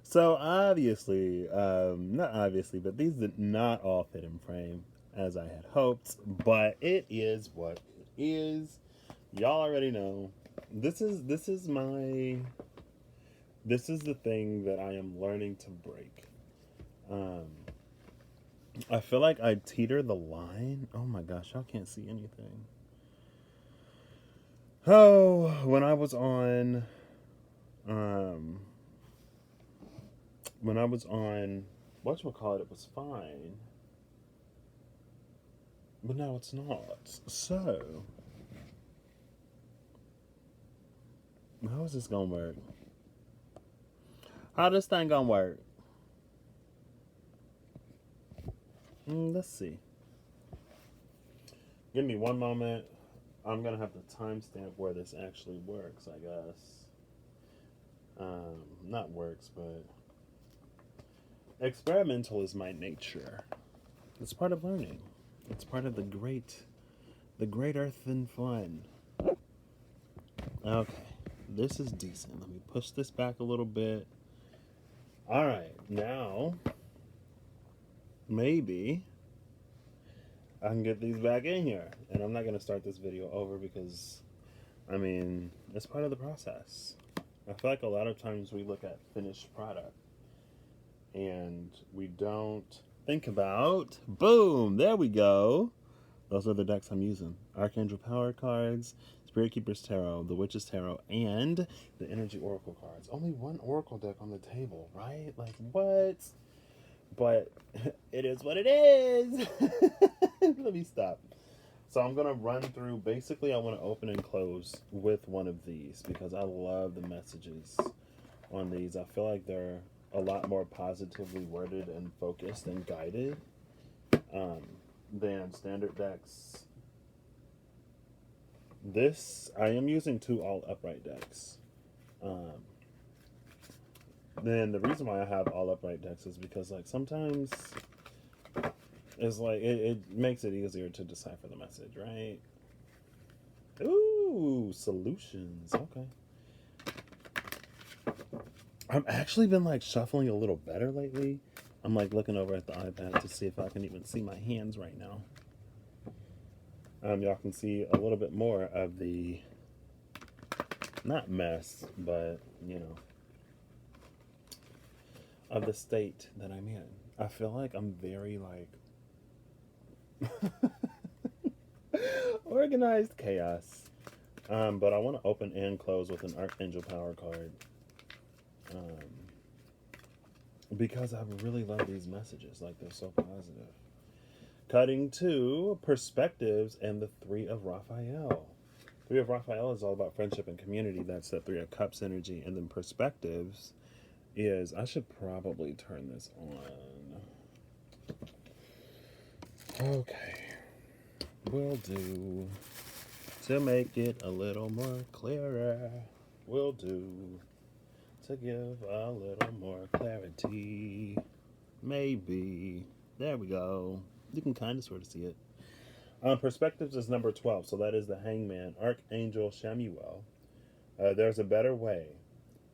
So obviously, not obviously, but these did not all fit in frame as I had hoped. But it is what it is. Y'all already know. This is the thing that I am learning to break. Um, I feel like I teeter the line. Oh my gosh, y'all can't see anything. Oh, um, when I was on, whatchamacallit, it was fine. But now it's not. So, how is this gonna work? How this thing gonna work? Let's see. Give me one moment. I'm gonna have to timestamp where this actually works, I guess. Not works, but experimental is my nature. It's part of learning. It's part of the great earth and fun. Okay, this is decent. Let me push this back a little bit. All right, now maybe I can get these back in here, and I'm not gonna start this video over because, I mean, it's part of the process. I feel like a lot of times we look at finished product and we don't think about, boom, there we go. Those are the decks I'm using. Archangel Power cards, Spirit Keeper's Tarot, the Witch's Tarot, and the Energy Oracle cards. Only one Oracle deck on the table, right? Like, what? But it is what it is. Let me stop. So I'm going to run through, basically I want to open and close with one of these because I love the messages on these. I feel like they're a lot more positively worded and focused and guided than standard decks. This, I am using two all upright decks. Then the reason why I have all upright decks is because, like, sometimes it's like it makes it easier to decipher the message, right? Ooh, solutions. Okay. I've actually been like shuffling a little better lately. I'm like looking over at the iPad to see if I can even see my hands right now. Y'all can see a little bit more of the, not mess, but you know, of the state that I'm in. I feel like I'm very like organized chaos. But I want to open and close with an Archangel Power card. Because I really love these messages. Like, they're so positive. Cutting to perspectives and the Three of Raphael. Three of Raphael is all about friendship and community. That's the Three of Cups energy. And then perspectives is, I should probably turn this on. Okay. Will do. To make it a little more clearer. Will do. To give a little more clarity. Maybe. There we go. You can kind of sort of see it. Perspectives is number 12, so that is the Hangman, Archangel Shamuel. There's a better way.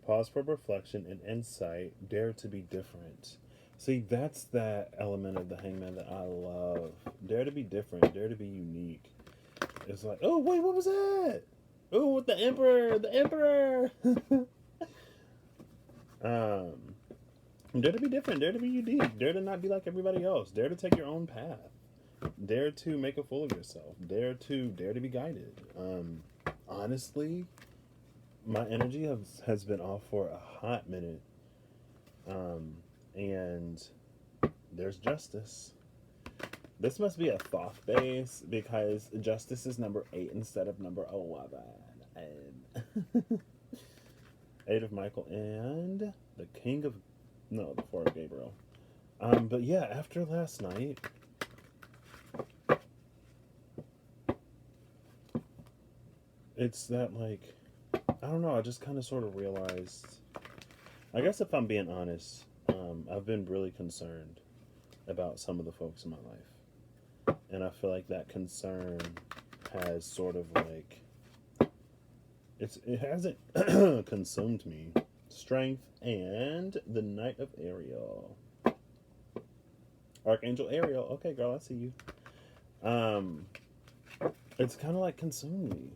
Pause for reflection and insight. Dare to be different. See, that's that element of the Hangman that I love. Dare to be different. Dare to be unique. It's like, oh, wait, what was that? Oh, with the Emperor. The Emperor. Dare to be different. Dare to be unique. Dare to not be like everybody else. Dare to take your own path. Dare to make a fool of yourself. Dare to be guided. Honestly, my energy has been off for a hot minute. And there's justice. This must be a Thoth base because justice is number 8 instead of number 11. And Eight of Michael and the King of, no, the Four of Gabriel. But yeah, after last night, it's that, like, I don't know, I just kind of sort of realized, I guess if I'm being honest, I've been really concerned about some of the folks in my life. And I feel like that concern has sort of like, it hasn't consumed me Strength, and the Knight of Ariel. Archangel Ariel. Okay, girl, I see you. Um, it's kind of like consumed me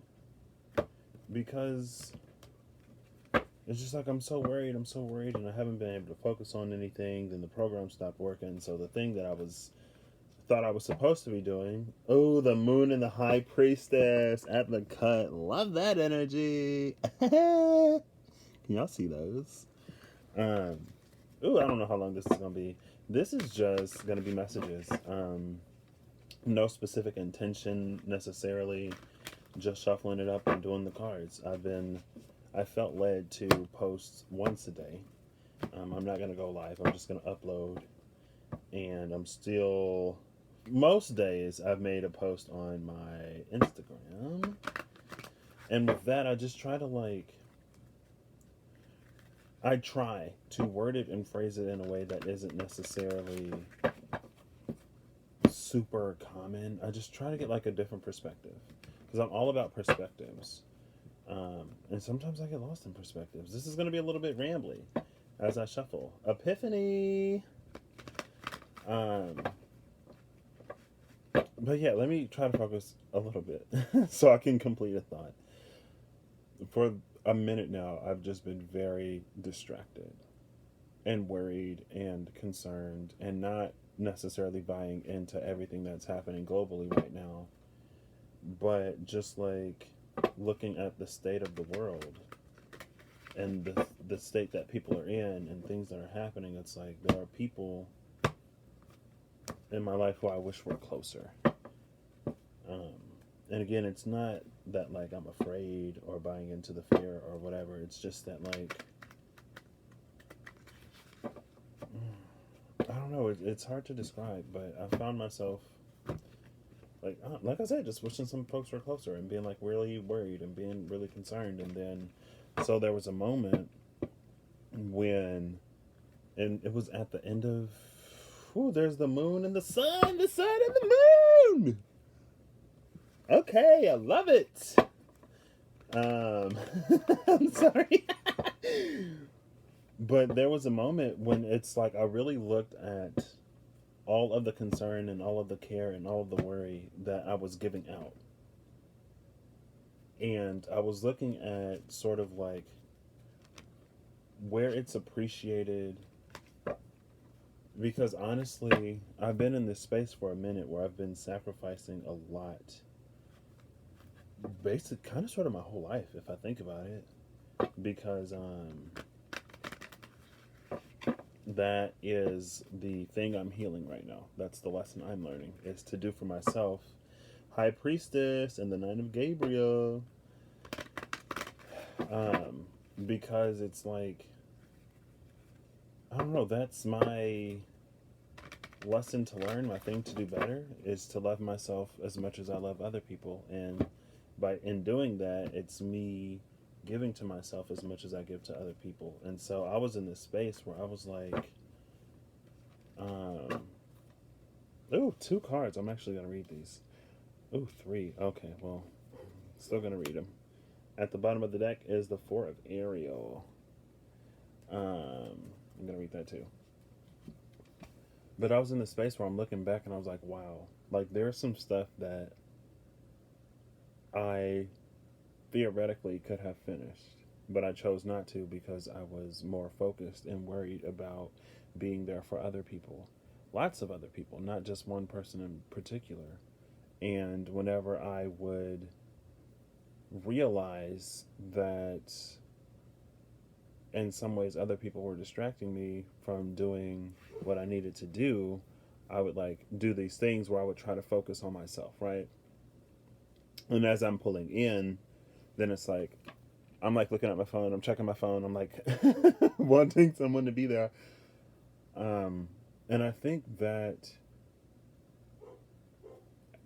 because it's just like I'm so worried, and I haven't been able to focus on anything. Then the program stopped working, so the thing that I thought I was supposed to be doing. Oh, the moon and the high priestess at the cut. Love that energy. Can y'all see those? Ooh, I don't know how long this is gonna be. This is just gonna be messages. No specific intention necessarily. Just shuffling it up and doing the cards. I felt led to post once a day. I'm not gonna go live. I'm just gonna upload, and I'm still. Most days I've made a post on my Instagram, and with that I just try to I try to word it and phrase it in a way that isn't necessarily super common. I just try to get like a different perspective because I'm all about perspectives. And sometimes I get lost in perspectives. This is going to be a little bit rambly as I shuffle. Epiphany. But yeah, let me try to focus a little bit so I can complete a thought. For a minute now, I've just been very distracted and worried and concerned and not necessarily buying into everything that's happening globally right now, but just like looking at the state of the world and the state that people are in and things that are happening. It's like there are people in my life who I wish were closer. And again, it's not that like I'm afraid or buying into the fear or whatever. It's just that like I don't know. It's hard to describe, but I found myself like I said, just wishing some folks were closer and being like really worried and being really concerned. And then, so there was a moment when, and it was at the end of, there's the moon and the sun and the moon. Okay, I love it. I'm sorry. But there was a moment when it's like I really looked at all of the concern and all of the care and all of the worry that I was giving out. And I was looking at sort of like where it's appreciated. Because honestly, I've been in this space for a minute where I've been sacrificing a lot. Basic, kind of sort of my whole life, if I think about it. Because that is the thing I'm healing right now. That's the lesson I'm learning, is to do for myself. High Priestess and the Knight of Gabriel. Because it's like, I don't know, that's my lesson to learn, my thing to do better, is to love myself as much as I love other people. And in doing that, it's me giving to myself as much as I give to other people. And so I was in this space where I was like, ooh, 2 cards. I'm actually going to read these. Ooh, 3. Okay, well, still going to read them. At the bottom of the deck is the 4 of Ariel. I'm going to read that too. But I was in this space where I'm looking back and I was like, wow. Like, there's some stuff that I theoretically could have finished, but I chose not to because I was more focused and worried about being there for other people. Lots of other people, not just one person in particular. And whenever I would realize that in some ways other people were distracting me from doing what I needed to do, I would like do these things where I would try to focus on myself, right? And as I'm pulling in, then it's like I'm like looking at my phone, I'm checking my phone, I'm like wanting someone to be there. And I think that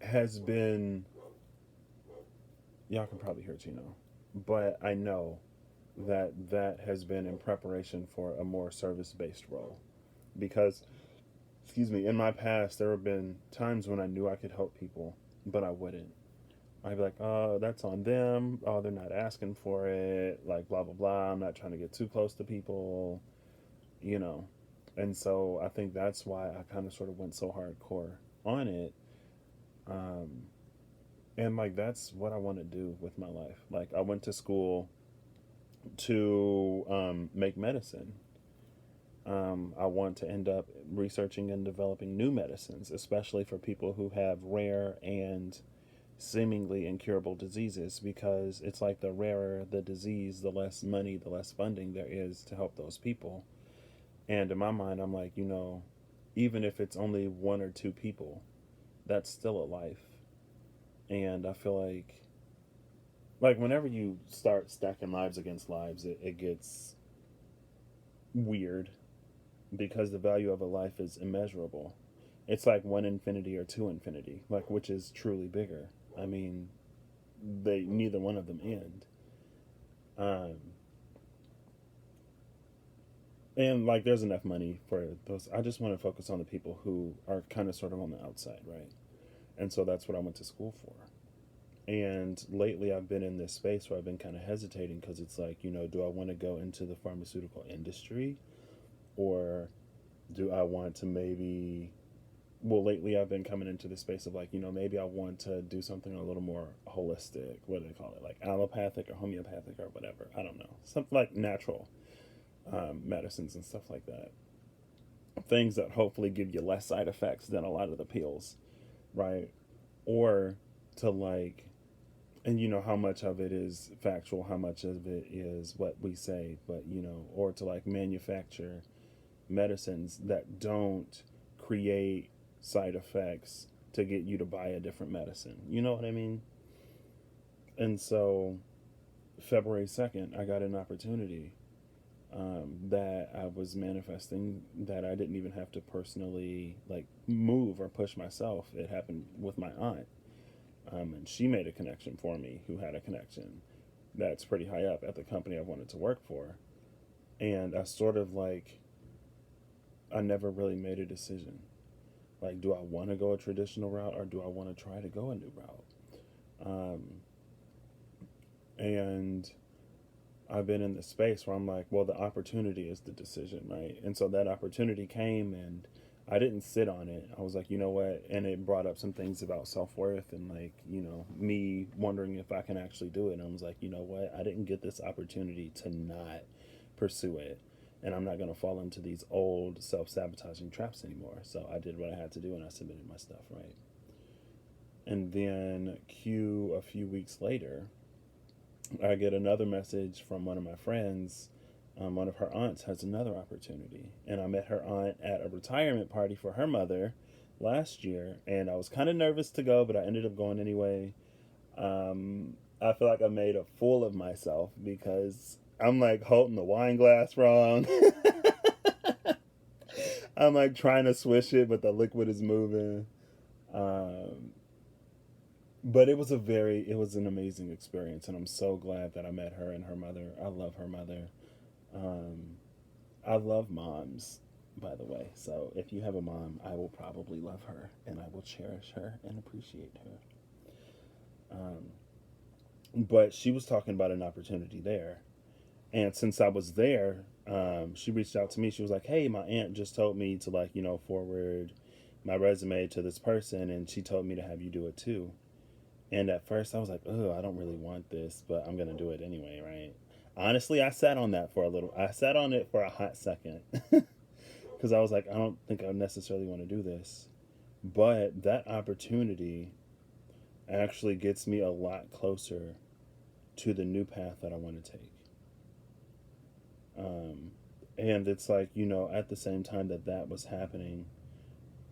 has been, y'all can probably hear Tino, but I know that has been in preparation for a more service-based role. Because, excuse me, in my past, there have been times when I knew I could help people, but I wouldn't. I'd be like, oh, that's on them. Oh, they're not asking for it. Like, blah, blah, blah. I'm not trying to get too close to people, you know. And so I think that's why I kind of sort of went so hardcore on it. Um, and like, that's what I want to do with my life. Like, I went to school to make medicine. I want to end up researching and developing new medicines, especially for people who have rare and seemingly incurable diseases, because it's like the rarer the disease, the less money, the less funding there is to help those people. And in my mind, I'm like, even if it's only one or two people, that's still a life. And I feel like whenever you start stacking lives against lives, it gets weird because the value of a life is immeasurable. It's like one infinity or two infinity, like which is truly bigger. I mean, they neither one of them end. Um, and like, there's enough money for those. I just want to focus on the people who are kind of sort of on the outside, right? And so that's what I went to school for. And lately, I've been in this space where I've been kind of hesitating because it's like, do I want to go into the pharmaceutical industry, or do I want to maybe, well, lately I've been coming into the space of like, maybe I want to do something a little more holistic. What do they call it? Like allopathic or homeopathic or whatever. I don't know. Something like natural medicines and stuff like that. Things that hopefully give you less side effects than a lot of the pills, right? Or to like, and how much of it is factual, how much of it is what we say, but or to like manufacture medicines that don't create side effects to get you to buy a different medicine. You know what I mean? And so February 2nd, I got an opportunity that I was manifesting, that I didn't even have to personally like move or push myself. It happened with my aunt. And she made a connection for me who had a connection that's pretty high up at the company I wanted to work for. And I sort of like, I never really made a decision. Like, do I want to go a traditional route, or do I want to try to go a new route? Um, and I've been in the space where I'm like, well, the opportunity is the decision, right? And so that opportunity came, and I didn't sit on it. I was like, you know what? And it brought up some things about self worth and like, me wondering if I can actually do it. And I was like, you know what? I didn't get this opportunity to not pursue it. And I'm not going to fall into these old self sabotaging traps anymore. So I did what I had to do, and I submitted my stuff, right? And then, a few weeks later, I get another message from one of my friends. One of her aunts has another opportunity. And I met her aunt at a retirement party for her mother last year. And I was kind of nervous to go, but I ended up going anyway. I feel like I made a fool of myself because I'm like holding the wine glass wrong. I'm like trying to swish it, but the liquid is moving. Um, but it was an amazing experience, and I'm so glad that I met her and her mother. I love her mother. Um, I love moms, by the way. So if you have a mom, I will probably love her, and I will cherish her and appreciate her. But she was talking about an opportunity there, and since I was there, she reached out to me. She was like, "Hey, my aunt just told me to like forward my resume to this person, and she told me to have you do it too." And at first, I was like, "Oh, I don't really want this, but I'm gonna do it anyway, right?" Honestly, I sat on that for a little. I sat on it for a hot second because I was like, "I don't think I necessarily want to do this," but that opportunity actually gets me a lot closer to the new path that I want to take. Um, and it's like, at the same time that that was happening,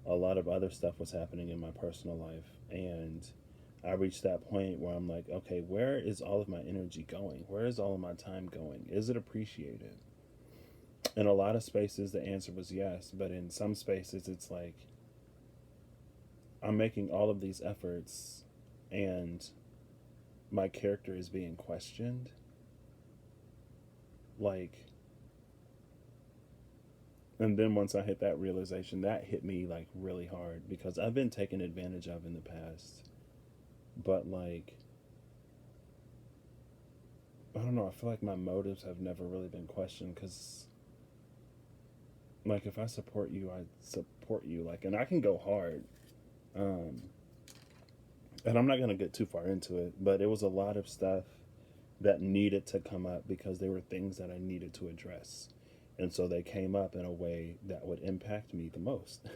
a lot of other stuff was happening in my personal life. And I reached that point where I'm like, okay, where is all of my energy going? Where is all of my time going? Is it appreciated? In a lot of spaces, the answer was yes. But in some spaces, it's like, I'm making all of these efforts and my character is being questioned. Like, and then once I hit that realization, that hit me like really hard because I've been taken advantage of in the past. But like, I don't know, I feel like my motives have never really been questioned, because like if I support you, I support you, like, and I can go hard. um and I'm not going to get too far into it, but it was a lot of stuff that needed to come up because they were things that I needed to address, and so they came up in a way that would impact me the most.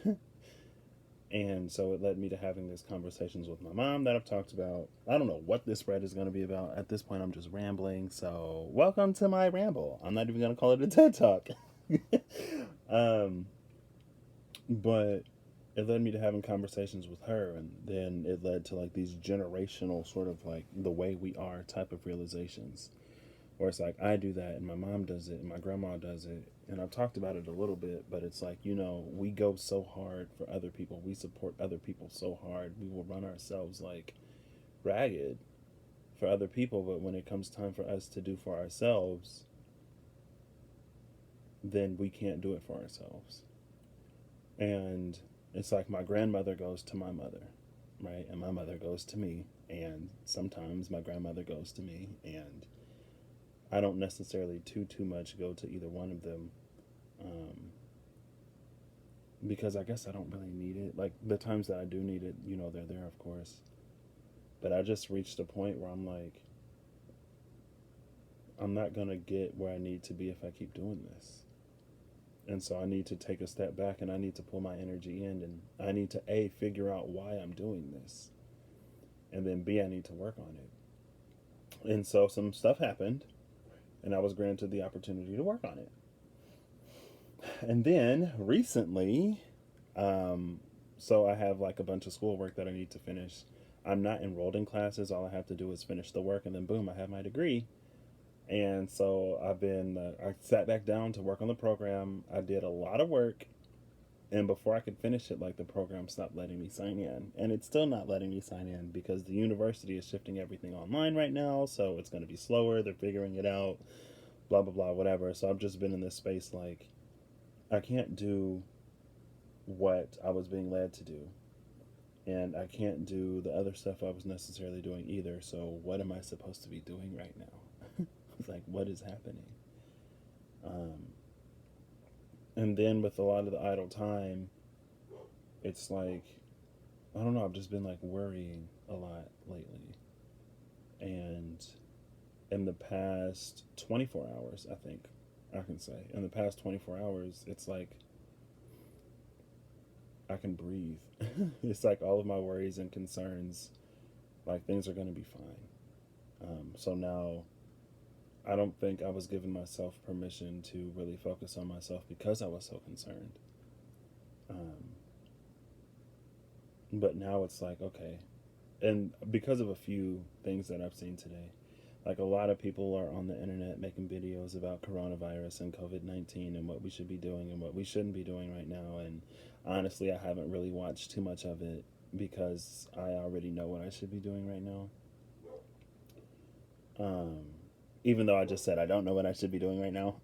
And so it led me to having these conversations with my mom that I've talked about. I don't know what this spread is going to be about. At this point, I'm just rambling. So, welcome to my ramble. I'm not even going to call it a TED Talk. um, but it led me to having conversations with her. And then it led to like these generational sort of like the way we are type of realizations, where it's like I do that and my mom does it and my grandma does it. And I've talked about it a little bit, but it's like, we go so hard for other people. We support other people so hard. We will run ourselves like ragged for other people. But when it comes time for us to do for ourselves, then we can't do it for ourselves. And it's like my grandmother goes to my mother, right? And my mother goes to me. And sometimes my grandmother goes to me. And I don't necessarily too much go to either one of them, um, because I guess I don't really need it. Like the times that I do need it, they're there, of course. But I just reached a point where I'm like, I'm not gonna get where I need to be if I keep doing this. And so I need to take a step back and I need to pull my energy in, and I need to A, figure out why I'm doing this, and then B, I need to work on it. And so some stuff happened, and I was granted the opportunity to work on it. And then recently, so I have like a bunch of schoolwork that I need to finish. I'm not enrolled in classes. All I have to do is finish the work, and then boom, I have my degree. And so I sat back down to work on the program. I did a lot of work, and before I could finish it, like the program stopped letting me sign in, and it's still not letting me sign in because the university is shifting everything online right now. So it's going to be slower. They're figuring it out. Blah blah blah, whatever. So I've just been in this space like I can't do what I was being led to do, and I can't do the other stuff I was necessarily doing either. So what am I supposed to be doing right now? It's like, what is happening? Um, and then with a lot of the idle time, it's like, I don't know, I've just been like worrying a lot lately. And in the past 24 hours, I think I can say, in the past 24 hours, it's like I can breathe. It's like all of my worries and concerns, like things are going to be fine. So now I don't think I was giving myself permission to really focus on myself because I was so concerned. Um, but now it's like, okay. And because of a few things that I've seen today, like a lot of people are on the internet making videos about coronavirus and COVID-19 and what we should be doing and what we shouldn't be doing right now. And honestly, I haven't really watched too much of it because I already know what I should be doing right now. Um, Even though I just said I don't know what I should be doing right now.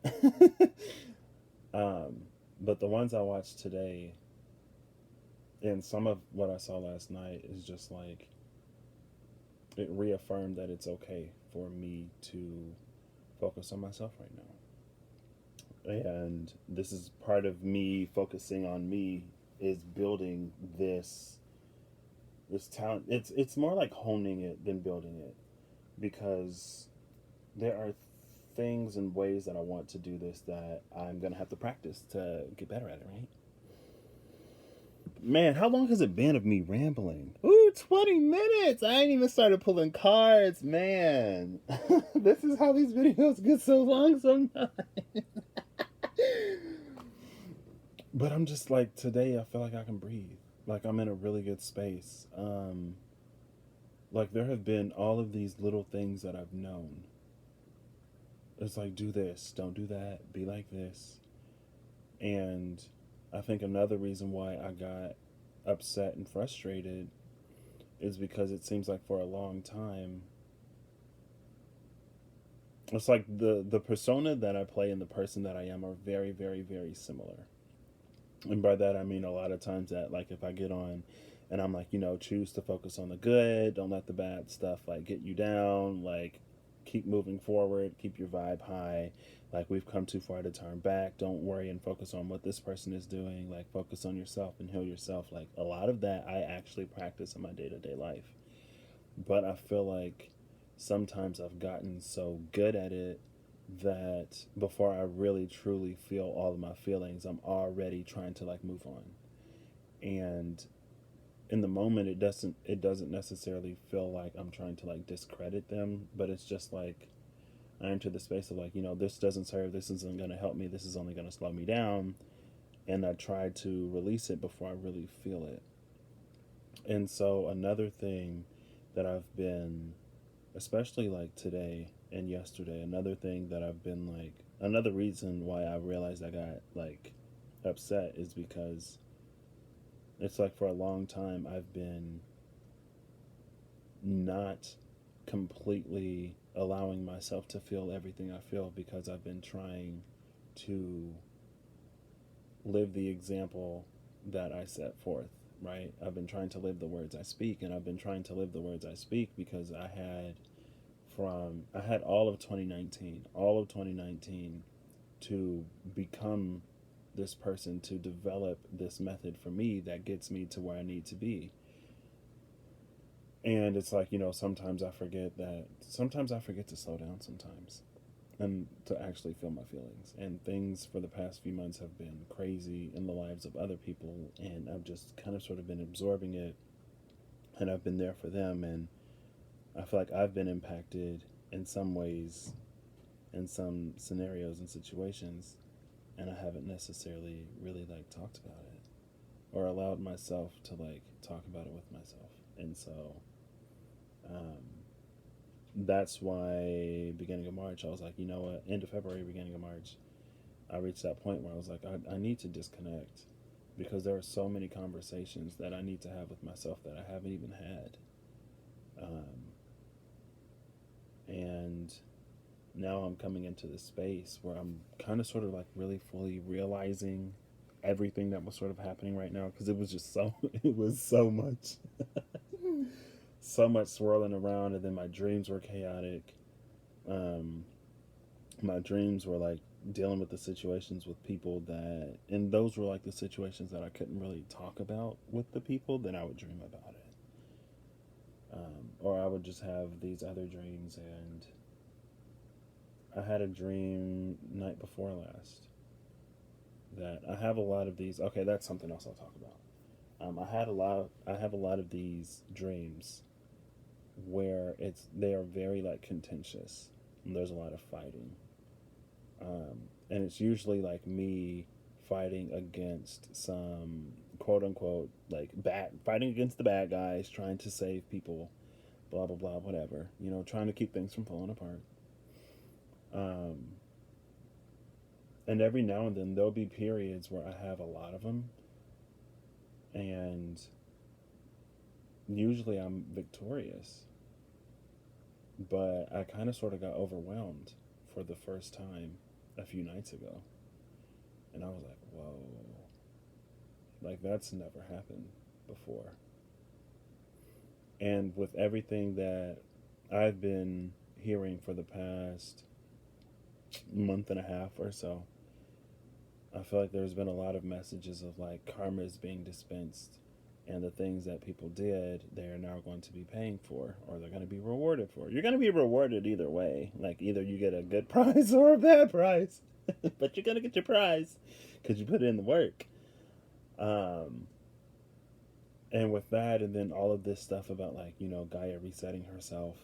um, but the ones I watched today and some of what I saw last night is just like, it reaffirmed that it's okay for me to focus on myself right now. And this is part of me focusing on me, is building this talent. It's more like honing it than building it, because there are things and ways that I want to do this that I'm gonna have to practice to get better at it, right? Man, how long has it been of me rambling? Ooh, 20 minutes! I ain't even started pulling cards, man. This is how these videos get so long sometimes. But I'm just like, today I feel like I can breathe. Like I'm in a really good space. Like there have been all of these little things that I've known. It's like, do this, don't do that, be like this. And I think another reason why I got upset and frustrated is because it seems like for a long time, it's like the persona that I play and the person that I am are very, very, very similar. And by that I mean a lot of times that, like, if I get on And I'm like, choose to focus on the good. Don't let the bad stuff like get you down. Like, keep moving forward. Keep your vibe high. Like, we've come too far to turn back. Don't worry and focus on what this person is doing. Like, focus on yourself and heal yourself. Like, a lot of that I actually practice in my day to day life. But I feel like sometimes I've gotten so good at it that before I really truly feel all of my feelings, I'm already trying to like move on. And in the moment, it doesn't necessarily feel like I'm trying to like discredit them, but it's just like I enter the space of like, this doesn't serve, this isn't going to help me, this is only going to slow me down, and I try to release it before I really feel it. And so another thing that I've been, especially like today and yesterday, another thing that I've been like, another reason why I realized I got like upset is because it's like for a long time I've been not completely allowing myself to feel everything I feel because I've been trying to live the example that I set forth, right? I've been trying to live the words I speak, and I've been trying to live the words I speak because I had all of 2019 to become this person, to develop this method for me that gets me to where I need to be. And it's like, sometimes I forget to slow down sometimes and to actually feel my feelings. And things for the past few months have been crazy in the lives of other people, and I've just kind of sort of been absorbing it, and I've been there for them, and I feel like I've been impacted in some ways, in some scenarios and situations, and I haven't necessarily really like talked about it or allowed myself to like talk about it with myself. And so um, that's why beginning of March, I was like, you know what, end of February, beginning of March, I reached that point where I was like, I need to disconnect because there are so many conversations that I need to have with myself that I haven't even had. And now I'm coming into this space where I'm kind of sort of like really fully realizing everything that was sort of happening right now because it was just so it was so much so much swirling around, and then my dreams were chaotic. um my dreams were like dealing with the situations with people that, and those were like the situations that I couldn't really talk about with the people, then I would dream about it. Or I would just have these other dreams, and I had a dream night before last that I have a lot of these. Okay, that's something else I'll talk about. I have a lot of these dreams where they are very like contentious. And there's a lot of fighting, and it's usually like me fighting against some quote unquote like bad, fighting against the bad guys, trying to save people, blah blah blah, whatever. Trying to keep things from falling apart. Um, and every now and then there'll be periods where I have a lot of them, and usually I'm victorious. But I kind of sort of got overwhelmed for the first time a few nights ago, and I was like, "Whoa, like that's never happened before." And with everything that I've been hearing for the past month and a half or so, I feel like there's been a lot of messages of like karma is being dispensed, and the things that people did, they are now going to be paying for, or they're going to be rewarded for. You're going to be rewarded either way. Like either you get a good prize or a bad prize, but you're going to get your prize because you put in the work. Um, and with that, and then all of this stuff about like Gaia resetting herself,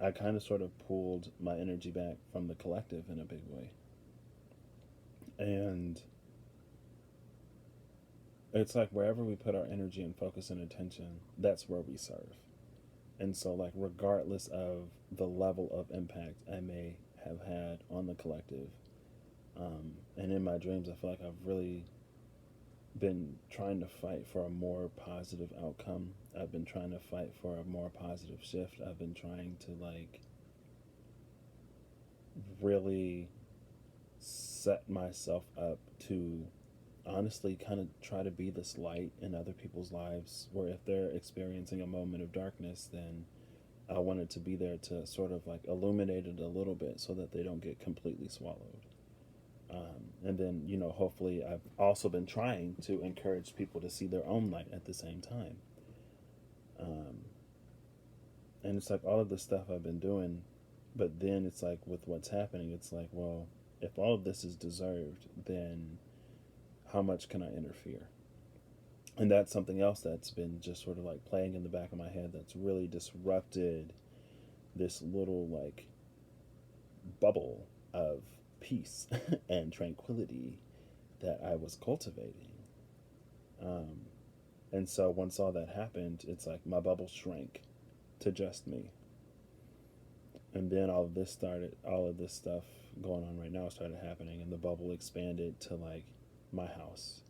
I kind of sort of pulled my energy back from the collective in a big way, and it's like wherever we put our energy and focus and attention, that's where we serve. And so, like, regardless of the level of impact I may have had on the collective, and in my dreams, I feel like I've really been trying to fight for a more positive outcome. I've been trying to fight for a more positive shift. I've been trying to, like, really set myself up to honestly kind of try to be this light in other people's lives, where if they're experiencing a moment of darkness, then I wanted to be there to sort of like illuminate it a little bit so that they don't get completely swallowed. And then, hopefully I've also been trying to encourage people to see their own light at the same time. Um, and it's like all of the stuff I've been doing, but then it's like with what's happening, it's like, well, if all of this is deserved, then how much can I interfere? And that's something else that's been just sort of like playing in the back of my head that's really disrupted this little like bubble of peace and tranquility that I was cultivating. Um, and so once all that happened, it's like my bubble shrank to just me. And then all of this stuff going on right now started happening, and the bubble expanded to like my house.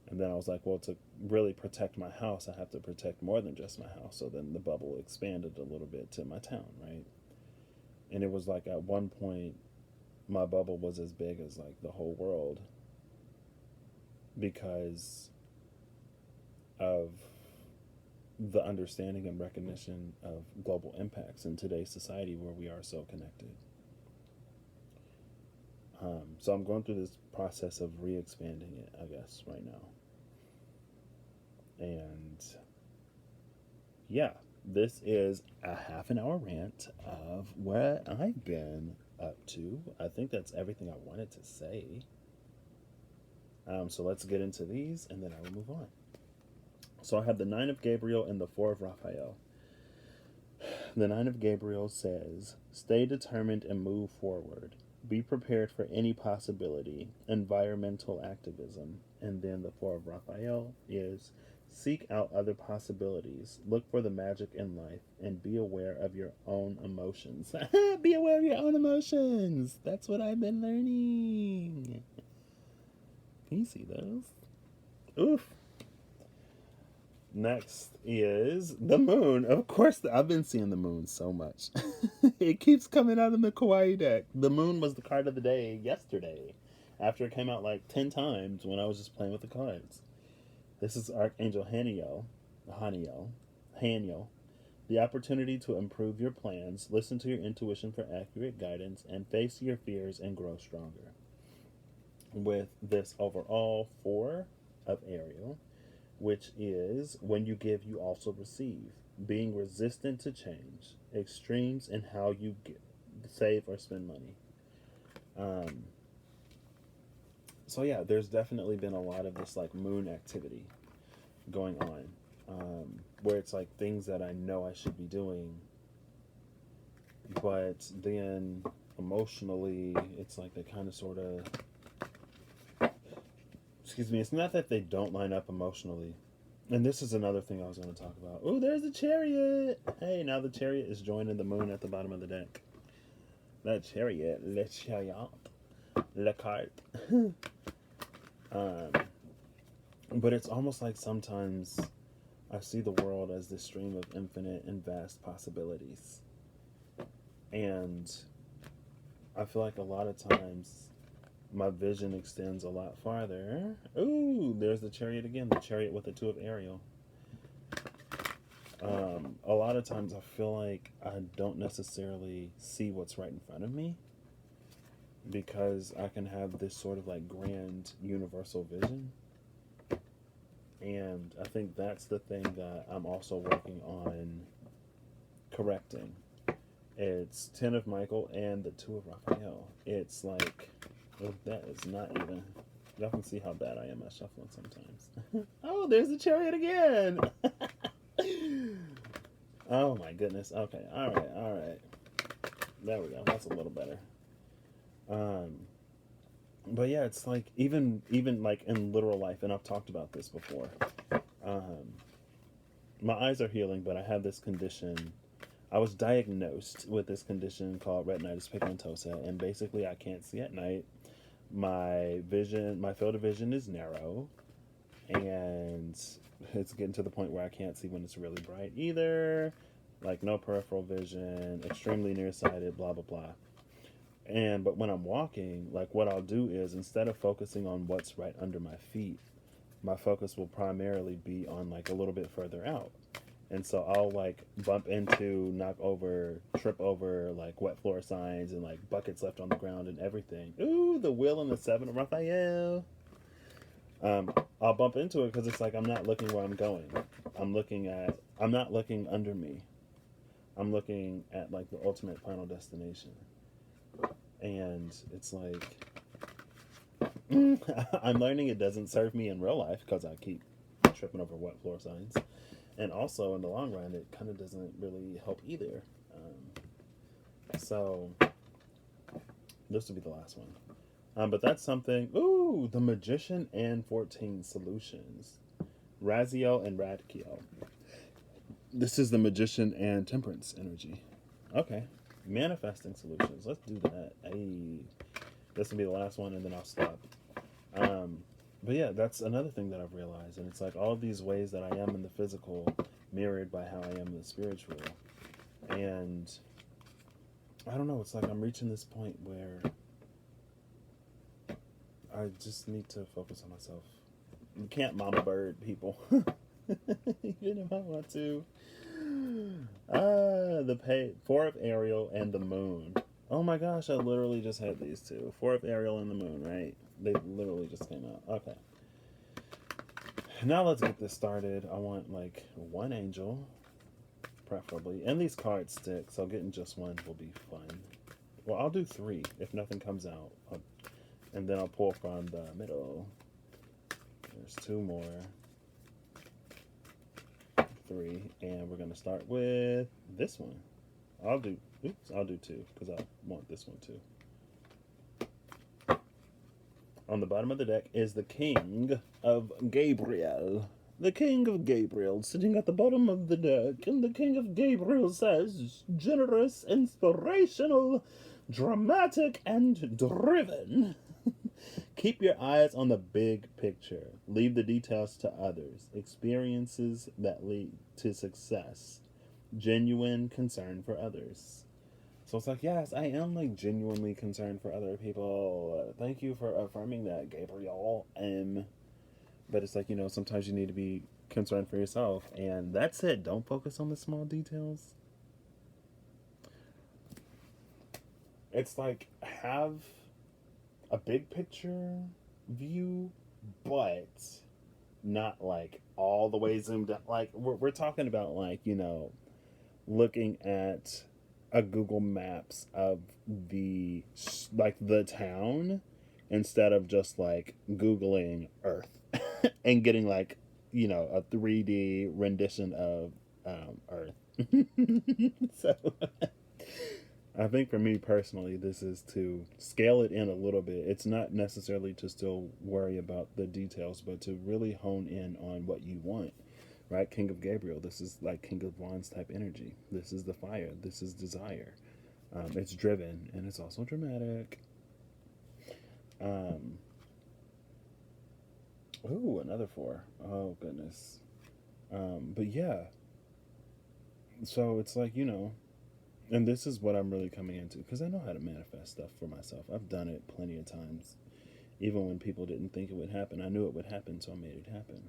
And then I was like, well, to really protect my house, I have to protect more than just my house. So then the bubble expanded a little bit to my town, right? And it was like at one point, my bubble was as big as like the whole world because of the understanding and recognition of global impacts in today's society where we are so connected. So I'm going through this process of re-expanding it, I guess, right now. And yeah, this is a half an hour rant of what I've been up to. I think that's everything I wanted to say. So let's get into these and then I will move on. So I have the Nine of Gabriel and the Four of Raphael. The Nine of Gabriel says, stay determined and move forward. Be prepared for any possibility, environmental activism. And then the Four of Raphael is, seek out other possibilities, look for the magic in life, and be aware of your own emotions. Be aware of your own emotions. That's what I've been learning. Can you see those? Oof. Next is the moon. Of course, I've been seeing the moon so much. It keeps coming out in the kawaii deck. The moon was the card of the day yesterday, after it came out like 10 times when I was just playing with the cards. This is Archangel Haniel. The opportunity to improve your plans, listen to your intuition for accurate guidance, and face your fears and grow stronger. With this overall 4 of Ariel, which is, when you give, you also receive. Being resistant to change. Extremes in how you save or spend money. So yeah, there's definitely been a lot of this like moon activity going on, where it's like things that I know I should be doing, but then emotionally, it's like they kind of sort of, excuse me, it's not that they don't line up emotionally. And this is another thing I was going to talk about. Oh, there's the chariot. Hey, now the chariot is joining the moon at the bottom of the deck. That chariot, le chariot, le carte. But it's almost like sometimes I see the world as this stream of infinite and vast possibilities. And I feel like a lot of times my vision extends a lot farther. Ooh, there's the chariot again, the chariot with the 2 of Ariel. A lot of times I feel like I don't necessarily see what's right in front of me, because I can have this sort of like grand universal vision. And I think that's the thing that I'm also working on correcting. It's 10 of Michael and the 2 of Raphael. It's like, oh, that is not even, y'all can see how bad I am at shuffling sometimes. Oh, there's the chariot again. Oh my goodness. Okay, all right. There we go. That's a little better. But yeah, it's like even like in literal life, and I've talked about this before. My eyes are healing, but I have this condition. I was diagnosed with this condition called retinitis pigmentosa, and basically I can't see at night. My field of vision is narrow, and it's getting to the point where I can't see when it's really bright either. Like no peripheral vision, extremely nearsighted, blah blah blah. But when I'm walking, like what I'll do is instead of focusing on what's right under my feet, my focus will primarily be on like a little bit further out. And so I'll like bump into, knock over, trip over like wet floor signs and like buckets left on the ground and everything. Ooh, the wheel and the seven of Raphael. I'll bump into it because it's like I'm not looking where I'm going. I'm not looking under me. I'm looking at like the ultimate final destination. And it's like, I'm learning it doesn't serve me in real life because I keep tripping over wet floor signs. And also in the long run, it kind of doesn't really help either. So this will be the last one. But that's something. Ooh, the Magician and 14 Solutions. Raziel and Radkiel. This is the Magician and Temperance energy. Okay. Manifesting solutions. Let's do that. Hey, this will be the last one, and then I'll stop. But yeah, that's another thing that I've realized, and it's like all of these ways that I am in the physical mirrored by how I am in the spiritual. And I don't know. It's like I'm reaching this point where I just need to focus on myself. You can't mama bird people. Even if I want to. The Four of Ariel and the Moon. Oh my gosh, I literally just had these two. Four of Ariel and the Moon, right? They literally just came out. Okay. Now let's get this started. I want like one angel, preferably. And these cards stick, so getting just one will be fun. Well, I'll do three if nothing comes out. And then I'll pull from the middle. There's two more. Three. And we're going to start with this one. I'll do two because I want this one too. On the bottom of the deck is the King of Gabriel. The King of Gabriel sitting at the bottom of the deck. And the King of Gabriel says, generous, inspirational, dramatic, and driven. Keep your eyes on the big picture. Leave the details to others. Experiences that lead to success. Genuine concern for others. So it's like, yes, I am like genuinely concerned for other people. Thank you for affirming that, Gabriel. But it's like, sometimes you need to be concerned for yourself. And that's it. Don't focus on the small details. It's like, have a big picture view, but not like all the way zoomed out. Like, we're talking about like, looking at a Google Maps of the town instead of just like Googling Earth and getting like a 3D rendition of Earth. So I think for me personally, this is to scale it in a little bit. It's not necessarily to still worry about the details, but to really hone in on what you want. Right? King of Gabriel. This is like King of Wands type energy. This is the fire. This is desire. It's driven and it's also dramatic. Ooh, another four. Oh, goodness. But yeah. So it's like, and this is what I'm really coming into because I know how to manifest stuff for myself. I've done it plenty of times. Even when people didn't think it would happen, I knew it would happen, so I made it happen.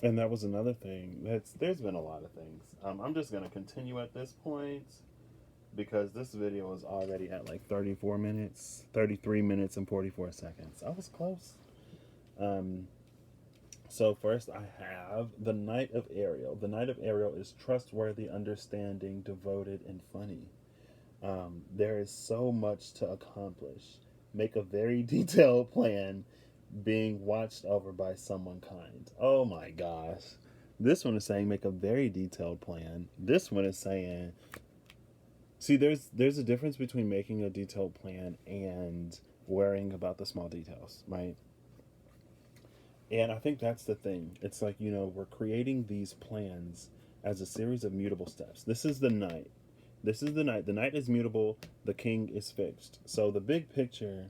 And that was another thing. There's been a lot of things. I'm just going to continue at this point because this video is already at like 33 minutes and 44 seconds. I was close. So first I have the Knight of Ariel. The Knight of Ariel is trustworthy, understanding, devoted, and funny. There is so much to accomplish. Make a very detailed plan, being watched over by someone kind. Oh my gosh. This one is saying make a very detailed plan. This one is saying, see, there's a difference between making a detailed plan and worrying about the small details, right? And I think that's the thing. It's like, we're creating these plans as a series of mutable steps. This is the Knight. This is the Knight. The Knight is mutable. The King is fixed. So the big picture,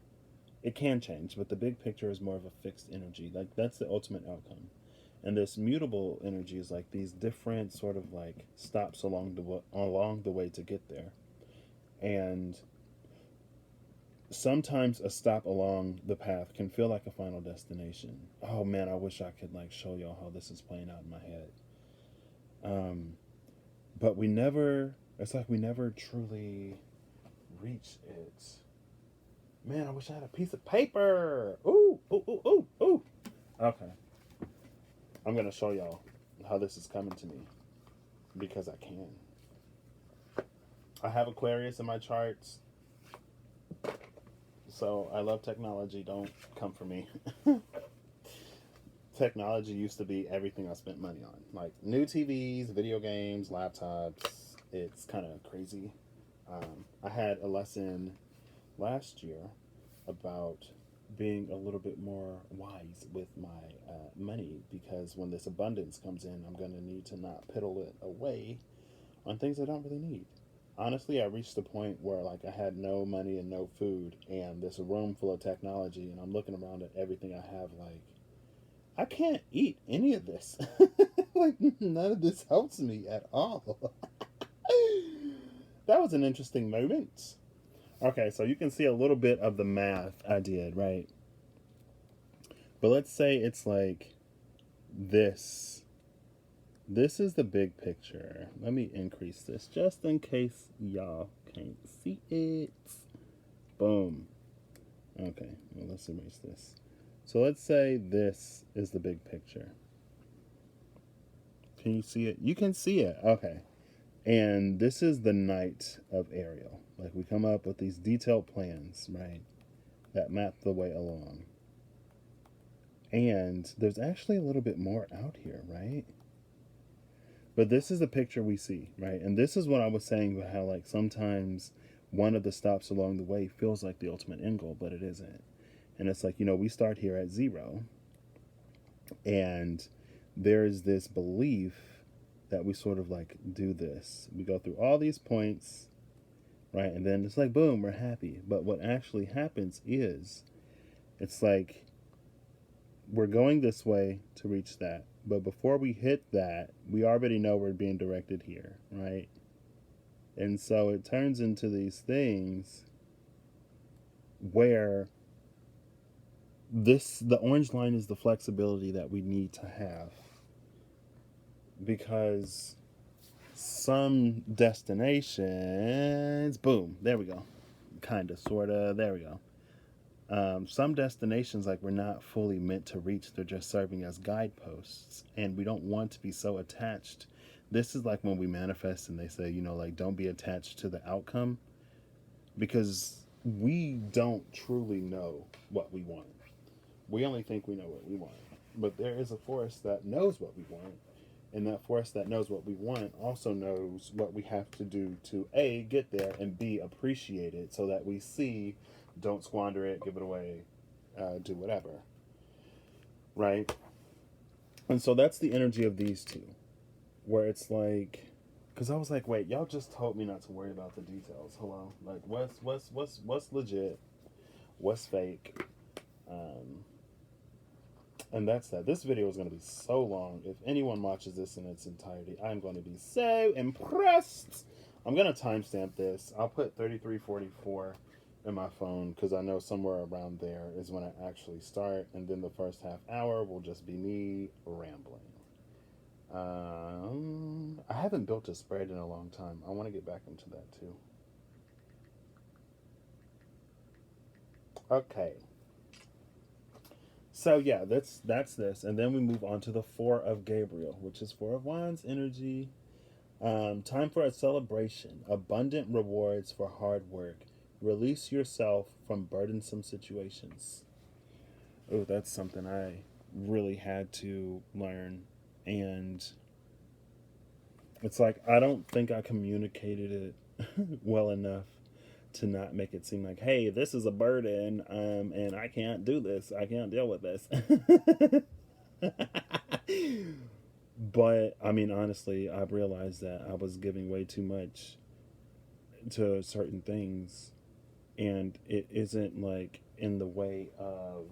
it can change, but the big picture is more of a fixed energy. Like, that's the ultimate outcome. And this mutable energy is like these different sort of like stops along the way to get there. And sometimes a stop along the path can feel like a final destination. Oh man, I wish I could like show y'all how this is playing out in my head. Um, but we never. It's like we never truly reach it. Man, I wish I had a piece of paper. Ooh, ooh, ooh, ooh, ooh. Okay, I'm gonna show y'all how this is coming to me because I can. I have Aquarius in my charts, so I love technology. Don't come for me. Technology used to be everything I spent money on, like new TVs, video games, laptops. It's kind of crazy. I had a lesson last year about being a little bit more wise with my money, because when this abundance comes in, I'm going to need to not piddle it away on things I don't really need. Honestly, I reached the point where like I had no money and no food and this room full of technology, and I'm looking around at everything I have like I can't eat any of this. Like none of this helps me at all. That was an interesting moment. Okay, so you can see a little bit of the math I did, right? But let's say it's like this. This is the big picture. Let me increase this just in case y'all can't see it. Boom. Okay, well, let's erase this. So let's say this is the big picture. Can you see it? You can see it. Okay. And this is the night of Ariel. Like we come up with these detailed plans, right? That map the way along. And there's actually a little bit more out here, right? But this is the picture we see, right? And this is what I was saying about how like sometimes one of the stops along the way feels like the ultimate end goal, but it isn't. And it's like, we start here at 0, and there's this belief that we sort of like do this. We go through all these points, right? And then it's like, boom, we're happy. But what actually happens is it's like we're going this way to reach that. But before we hit that, we already know we're being directed here, right? And so it turns into these things where the orange line is the flexibility that we need to have, because some destinations, boom, there we go, kind of, sort of, there we go. Some destinations, like, we're not fully meant to reach. They're just serving as guideposts, and we don't want to be so attached. This is like when we manifest and they say, like, don't be attached to the outcome, because we don't truly know what we want. We only think we know what we want, but there is a force that knows what we want, and that force that knows what we want also knows what we have to do to A, get there, and B, appreciate it, so that we C, don't squander it, give it away, do whatever, right? And so that's the energy of these two, where it's like, because I was like, wait, y'all just told me not to worry about the details. Hello, like what's legit, what's fake, and that's that. This video is going to be so long. If anyone watches this in its entirety, I'm going to be so impressed. I'm going to timestamp this. I'll put 33:44 in my phone, because I know somewhere around there is when I actually start, and then the first half hour will just be me rambling. I haven't built a spread in a long time. I want to get back into that too. Okay. So yeah, that's this, and then we move on to the 4 of Gabriel, which is 4 of Wands energy. Time for a celebration. Abundant rewards for hard work. Release yourself from burdensome situations. Oh, that's something I really had to learn, and it's like I don't think I communicated it well enough to not make it seem like, hey, this is a burden, and I can't do this. I can't deal with this. But I mean, honestly, I've realized that I was giving way too much to certain things, and it isn't like in the way of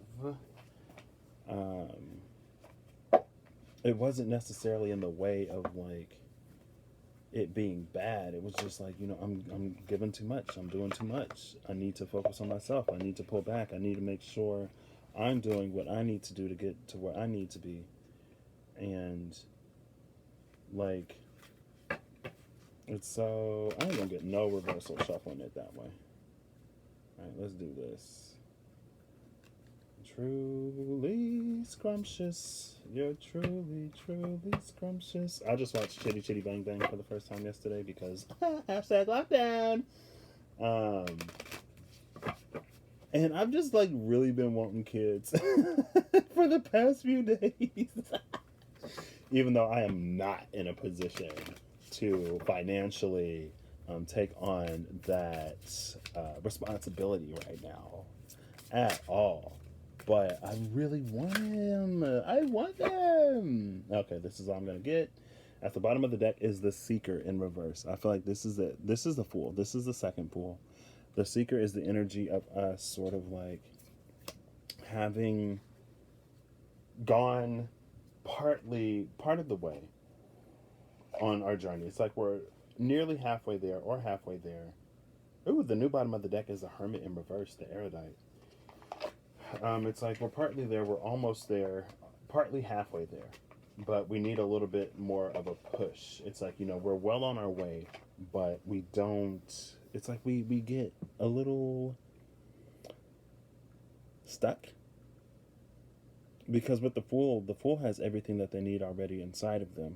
it wasn't necessarily in the way of like it being bad. It was just like, I'm giving too much. I'm doing too much. I need to focus on myself. I need to pull back. I need to make sure I'm doing what I need to do to get to where I need to be. And like, it's so I ain't gonna get no reversal shuffling it that way. All right, let's do this. Truly scrumptious. You're truly, truly scrumptious. I just watched Chitty Chitty Bang Bang for the first time yesterday because hashtag lockdown. Um, and I've just like really been wanting kids for the past few days. Even though I am not in a position to financially take on that responsibility right now at all. But I really want him. I want them. Okay, this is all I'm gonna get. At the bottom of the deck is the Seeker in reverse. I feel like this is it. This is the Fool. This is the second Fool. The Seeker is the energy of us sort of like having gone part of the way on our journey. It's like we're nearly halfway there or halfway there. Ooh, the new bottom of the deck is the Hermit in reverse, the erudite. It's like we're partly there, we're almost there, partly halfway there, but we need a little bit more of a push. It's like, we're well on our way, but we don't, it's like we get a little stuck. Because with the Fool has everything that they need already inside of them.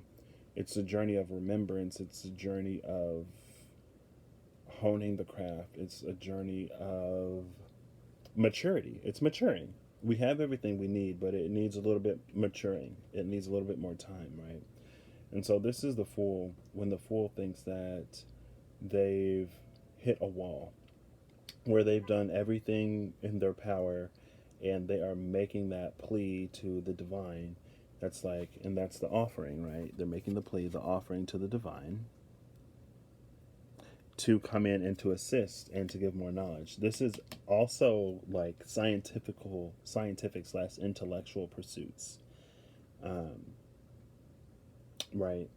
It's a journey of remembrance, it's a journey of honing the craft, it's a journey of maturity. It's maturing. We have everything we need, but it needs a little bit maturing. It needs a little bit more time, right? And so this is the Fool, when the Fool thinks that they've hit a wall, where they've done everything in their power and they are making that plea to the divine. That's like, and that's the offering, right? They're making the plea, the offering to the divine, to come in and to assist and to give more knowledge. This is also like scientific / intellectual pursuits, right?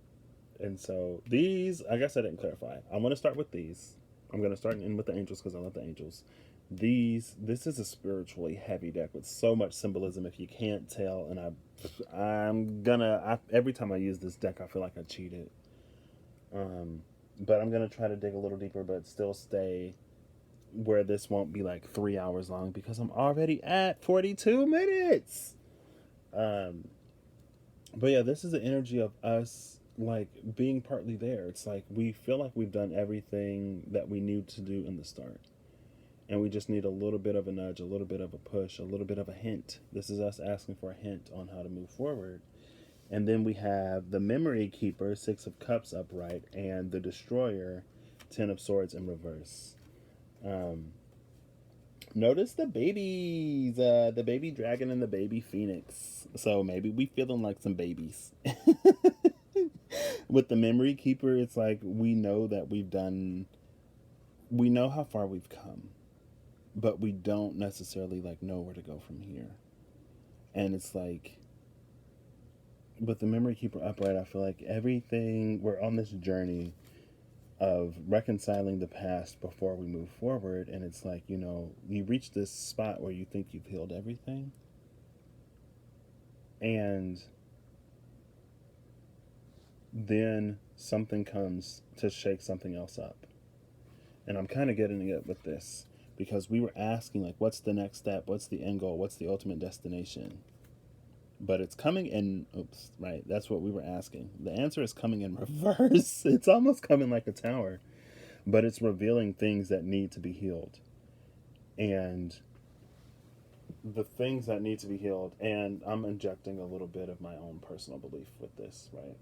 And so these, I guess I didn't clarify. I'm going to start with these. I'm going to start in with the angels because I love the angels. This is a spiritually heavy deck with so much symbolism. If you can't tell, and every time I use this deck, I feel like I cheated. But I'm going to try to dig a little deeper, but still stay where this won't be like 3 hours long because I'm already at 42 minutes. But yeah, this is the energy of us like being partly there. It's like we feel like we've done everything that we need to do in the start. And we just need a little bit of a nudge, a little bit of a push, a little bit of a hint. This is us asking for a hint on how to move forward. And then we have the Memory Keeper, 6 of Cups upright, and the Destroyer, 10 of Swords in reverse. Notice the babies, the baby dragon and the baby phoenix. So maybe we feeling like some babies. With the Memory Keeper, it's like we know that we know how far we've come, but we don't necessarily like know where to go from here. And it's like, with the Memory Keeper upright, I feel like we're on this journey of reconciling the past before we move forward. And it's like, you reach this spot where you think you've healed everything. And then something comes to shake something else up. And I'm kind of getting it with this because we were asking, like, what's the next step? What's the end goal? What's the ultimate destination? But it's coming in, right, that's what we were asking. The answer is coming in reverse. It's almost coming like a tower, but it's revealing things that need to be healed. And the things that need to be healed, and I'm injecting a little bit of my own personal belief with this, right?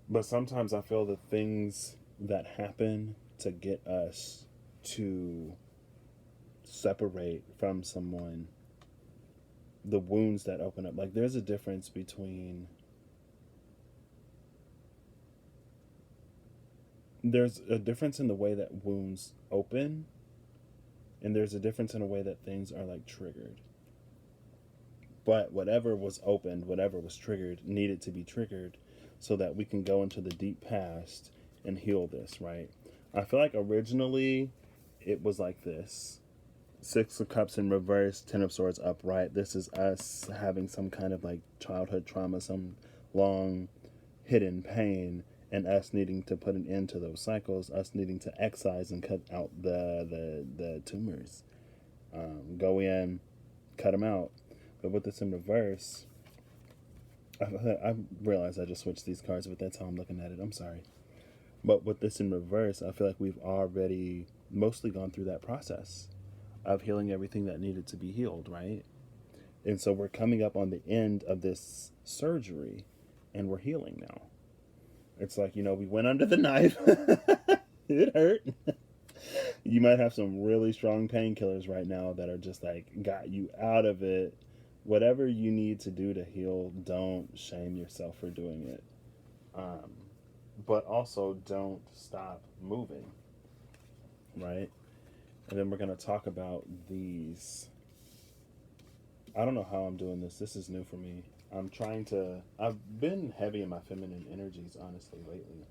But sometimes I feel the things that happen to get us to separate from someone, the wounds that open up, like there's a difference between, there's a difference in the way that wounds open, and there's a difference in the way that things are like triggered. But whatever was opened, whatever was triggered, needed to be triggered so that we can go into the deep past and heal this, right? I feel like originally it was like this: Six of Cups in reverse, Ten of Swords upright. This is us having some kind of like childhood trauma, some long hidden pain, and us needing to put an end to those cycles, us needing to excise and cut out the tumors. Go in, cut them out. But with this in reverse, I realize I just switched these cards, but that's how I'm looking at it. I'm sorry. But with this in reverse, I feel like we've already mostly gone through that process of healing everything that needed to be healed, right? And so we're coming up on the end of this surgery and we're healing now. It's like, we went under the knife. It hurt. You might have some really strong painkillers right now that are just like got you out of it. Whatever you need to do to heal, don't shame yourself for doing it. But also don't stop moving, right? And then we're going to talk about these. I don't know how I'm doing this. This is new for me. I've been heavy in my feminine energies, honestly, lately.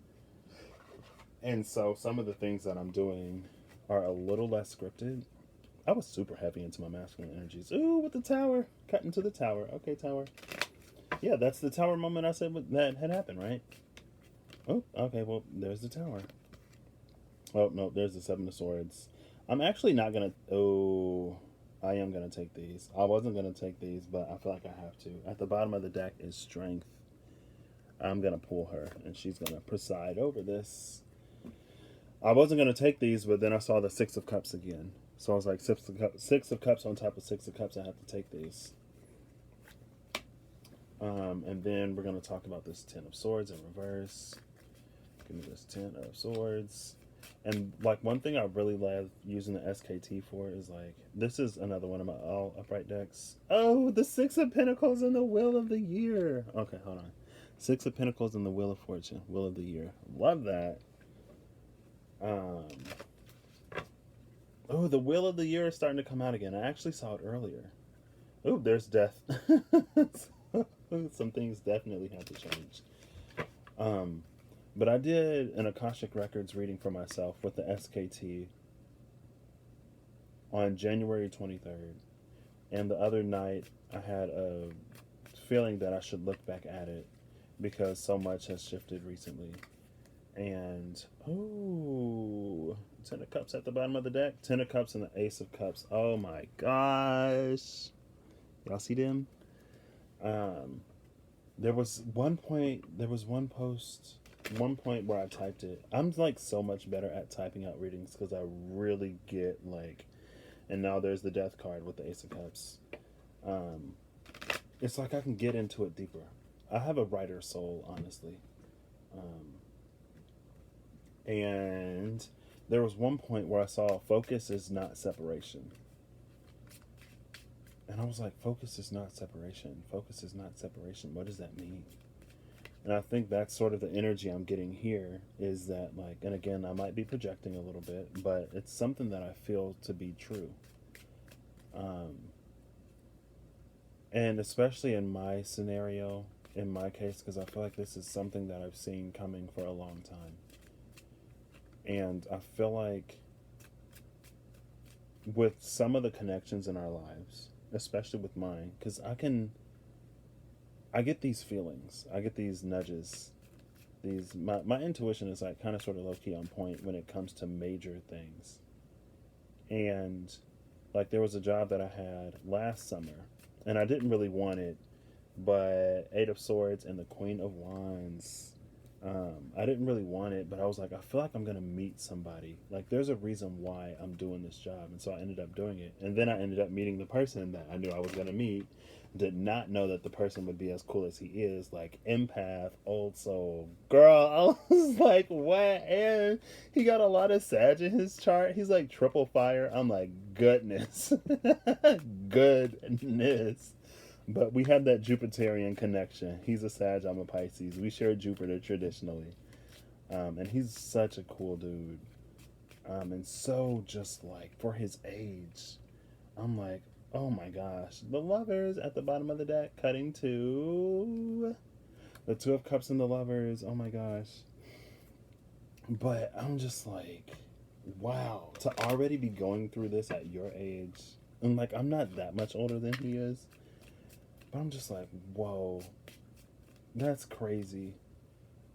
And so some of the things that I'm doing are a little less scripted. I was super heavy into my masculine energies. Ooh, with the tower. Cut into the tower. Okay, tower. Yeah, that's the tower moment I said that had happened, right? Oh, okay, well, there's the tower. Oh, no, there's the Seven of Swords. I'm actually not going to... Oh, I am going to take these. I wasn't going to take these, but I feel like I have to. At the bottom of the deck is Strength. I'm going to pull her, and she's going to preside over this. I wasn't going to take these, but then I saw the Six of Cups again. So I was like, Six of Cups on top of Six of Cups, I have to take these. And then we're going to talk about this Ten of Swords in reverse. Give me this Ten of Swords. And like one thing I really love using the SKT for is like, this is another one of my all upright decks. Oh, the Six of Pentacles and the Wheel of the Year. Okay, hold on. Six of Pentacles and the Wheel of Fortune. Wheel of the Year. Love that. Oh, the Wheel of the Year is starting to come out again. I actually saw it earlier. Oh, there's Death. Some things definitely have to change. But I did an Akashic Records reading for myself with the SKT on January 23rd. And the other night, I had a feeling that I should look back at it because so much has shifted recently. And, oh, Ten of Cups at the bottom of the deck. Ten of Cups and the Ace of Cups. Oh my gosh. Y'all see them? There was one point where I typed it. I'm like so much better at typing out readings because I really get like, and now there's the Death card with the Ace of Cups. It's like I can get into it deeper. I have a writer's soul, honestly. And there was one point where I saw focus is not separation. And I was like, focus is not separation. Focus is not separation. What does that mean? And I think that's sort of the energy I'm getting here is that like, and again, I might be projecting a little bit, but it's something that I feel to be true. And especially in my scenario, in my case, because I feel like this is something that I've seen coming for a long time. And I feel like with some of the connections in our lives, especially with mine, because I get these feelings, I get these nudges, my intuition is like kind of sort of low-key on point when it comes to major things. And like there was a job that I had last summer, and I didn't really want it, but Eight of Swords and the Queen of Wands, I didn't really want it, but I was like, I feel like I'm going to meet somebody. Like, there's a reason why I'm doing this job. And so I ended up doing it. And then I ended up meeting the person that I knew I was going to meet. Did not know that the person would be as cool as he is. Like, empath, old soul. Girl, I was like, what? And he got a lot of Sag in his chart. He's like triple fire. I'm like, goodness. Goodness. But we have that Jupiterian connection. He's a Sag, I'm a Pisces. We share Jupiter traditionally. And he's such a cool dude. And so just like, for his age, I'm like, Oh my gosh. The lovers at the bottom of the deck, cutting to the Two of Cups and the lovers. Oh my gosh. But I'm just like, wow. To already be going through this at your age. And like, I'm not that much older than he is. But I'm just like, whoa. That's crazy.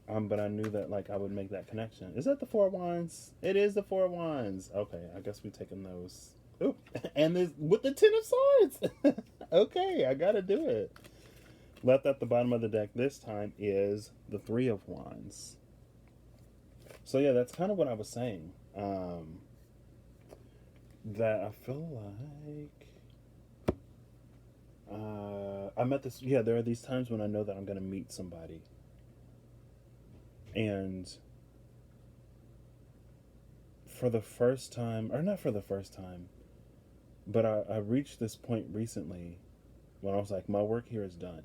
But I knew that like I would make that connection. Is that the Four of Wands? It is the Four of Wands. Okay, I guess we taking those. Oop. And this with the Ten of Swords. Okay, I gotta do it. Left at the bottom of the deck this time is the Three of Wands. So yeah, that's kind of what I was saying. That I feel like I met this. Yeah, there are these times when I know that I'm gonna meet somebody, and for the first time, or not for the first time, but I reached this point recently when I was like, my work here is done.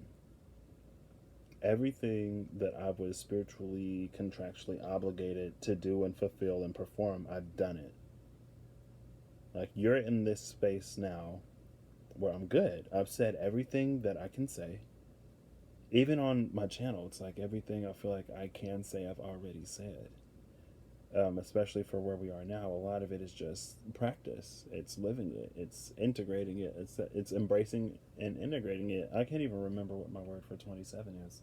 Everything that I was spiritually, contractually obligated to do and fulfill and perform, I've done it. Like, you're in this space now where I'm good. I've said everything that I can say. Even on my channel, it's like everything I feel like I can say, I've already said. Especially for where we are now, a lot of it is just practice. It's living it. It's integrating it. It's embracing and integrating it. I can't even remember what my word for 27 is.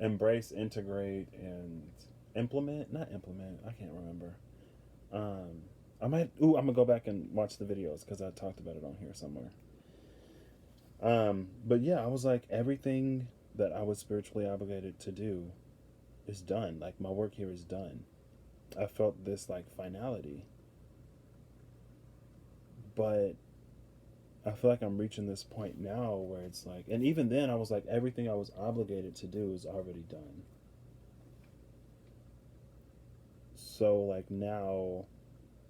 Embrace, integrate, and implement. Not implement. I can't remember. I might. Ooh, I'm gonna go back and watch the videos because I talked about it on here somewhere. But yeah, I was like, everything that I was spiritually obligated to do is done. Like, my work here is done. I felt this like finality. But I feel like I'm reaching this point now where it's like, and even then I was like, everything I was obligated to do is already done. So like now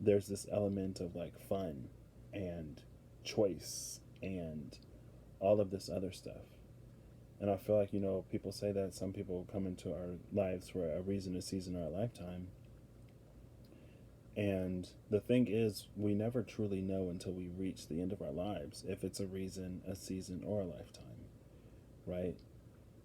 there's this element of like fun and choice and all of this other stuff. And I feel like, people say that some people come into our lives for a reason, a season, or a lifetime. And the thing is, we never truly know until we reach the end of our lives if it's a reason, a season, or a lifetime, right?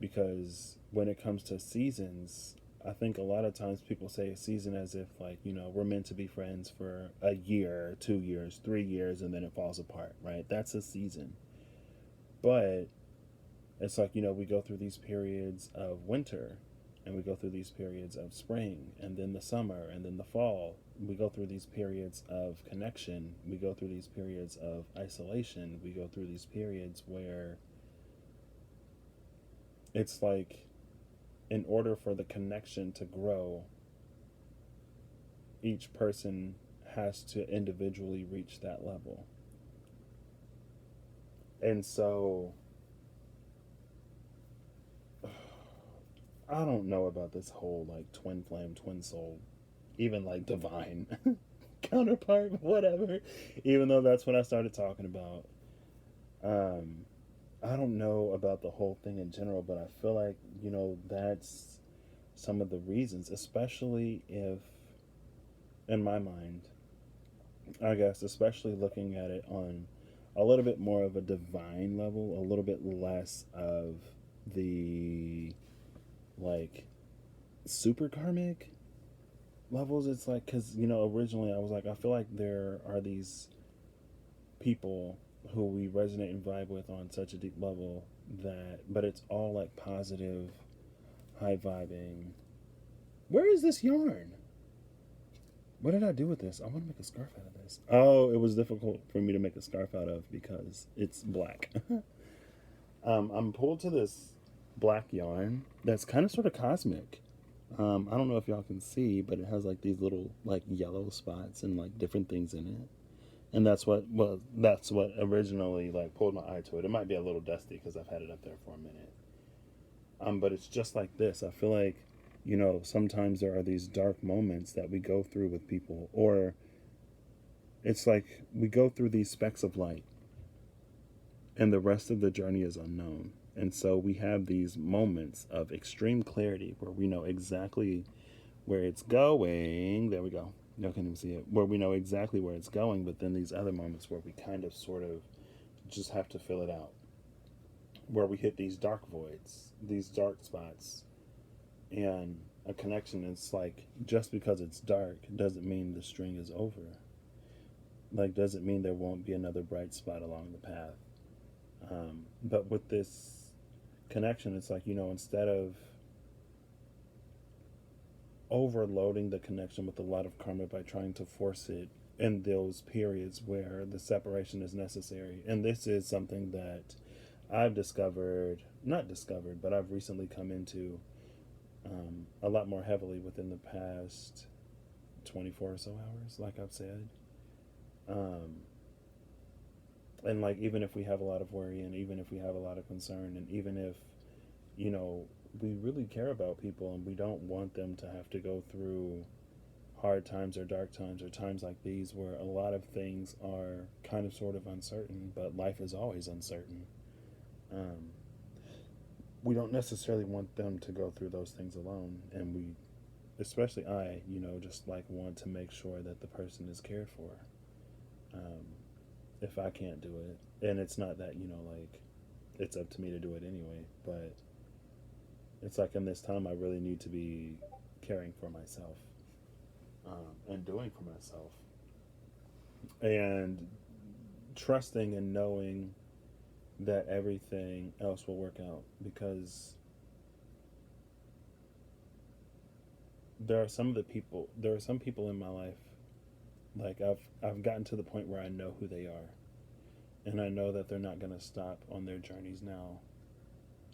Because when it comes to seasons, I think a lot of times people say a season as if, like, we're meant to be friends for a year, 2 years, 3 years, and then it falls apart, right? That's a season. But it's like, we go through these periods of winter, and we go through these periods of spring, and then the summer, and then the fall. We go through these periods of connection. We go through these periods of isolation. We go through these periods where it's like, in order for the connection to grow, each person has to individually reach that level. And so I don't know about this whole like twin flame, twin soul, even like divine counterpart, whatever. Even though that's what I started talking about. I don't know about the whole thing in general, but I feel like, that's some of the reasons, especially if, in my mind, I guess, especially looking at it on a little bit more of a divine level, a little bit less of the like super karmic levels. It's like, because originally I was like, I feel like there are these people who we resonate and vibe with on such a deep level, but it's all like positive, high vibing. Where is this yarn? What did I do with this? I want to make a scarf out of this. Oh, it was difficult for me to make a scarf out of because it's black. I'm pulled to this black yarn that's kind of sort of cosmic. I don't know if y'all can see, but it has like these little like yellow spots and like different things in it. And that's what originally like pulled my eye to it. It might be a little dusty because I've had it up there for a minute. But it's just like this. I feel like, sometimes there are these dark moments that we go through with people, or it's like we go through these specks of light and the rest of the journey is unknown. And so we have these moments of extreme clarity where we know exactly where it's going. There we go. You can't even see it. Where we know exactly where it's going, but then these other moments where we kind of sort of just have to fill it out. Where we hit these dark voids, these dark spots, and a connection. It's like, just because it's dark doesn't mean the string is over. Like, doesn't mean there won't be another bright spot along the path. But with this connection, it's like, instead of overloading the connection with a lot of karma by trying to force it in those periods where the separation is necessary. And this is something that I've not discovered, but I've recently come into a lot more heavily within the past 24 or so hours, like I've said. And like, even if we have a lot of worry, and even if we have a lot of concern, and even if, we really care about people and we don't want them to have to go through hard times or dark times or times like these where a lot of things are kind of sort of uncertain, but life is always uncertain. Um, we don't necessarily want them to go through those things alone, and we, especially I, just like want to make sure that the person is cared for. Um, if I can't do it, and it's not that, like, it's up to me to do it anyway, but it's like, in this time I really need to be caring for myself, and doing for myself, and trusting and knowing that everything else will work out, because there are some people in my life, like, I've gotten to the point where I know who they are, and I know that they're not going to stop on their journeys now,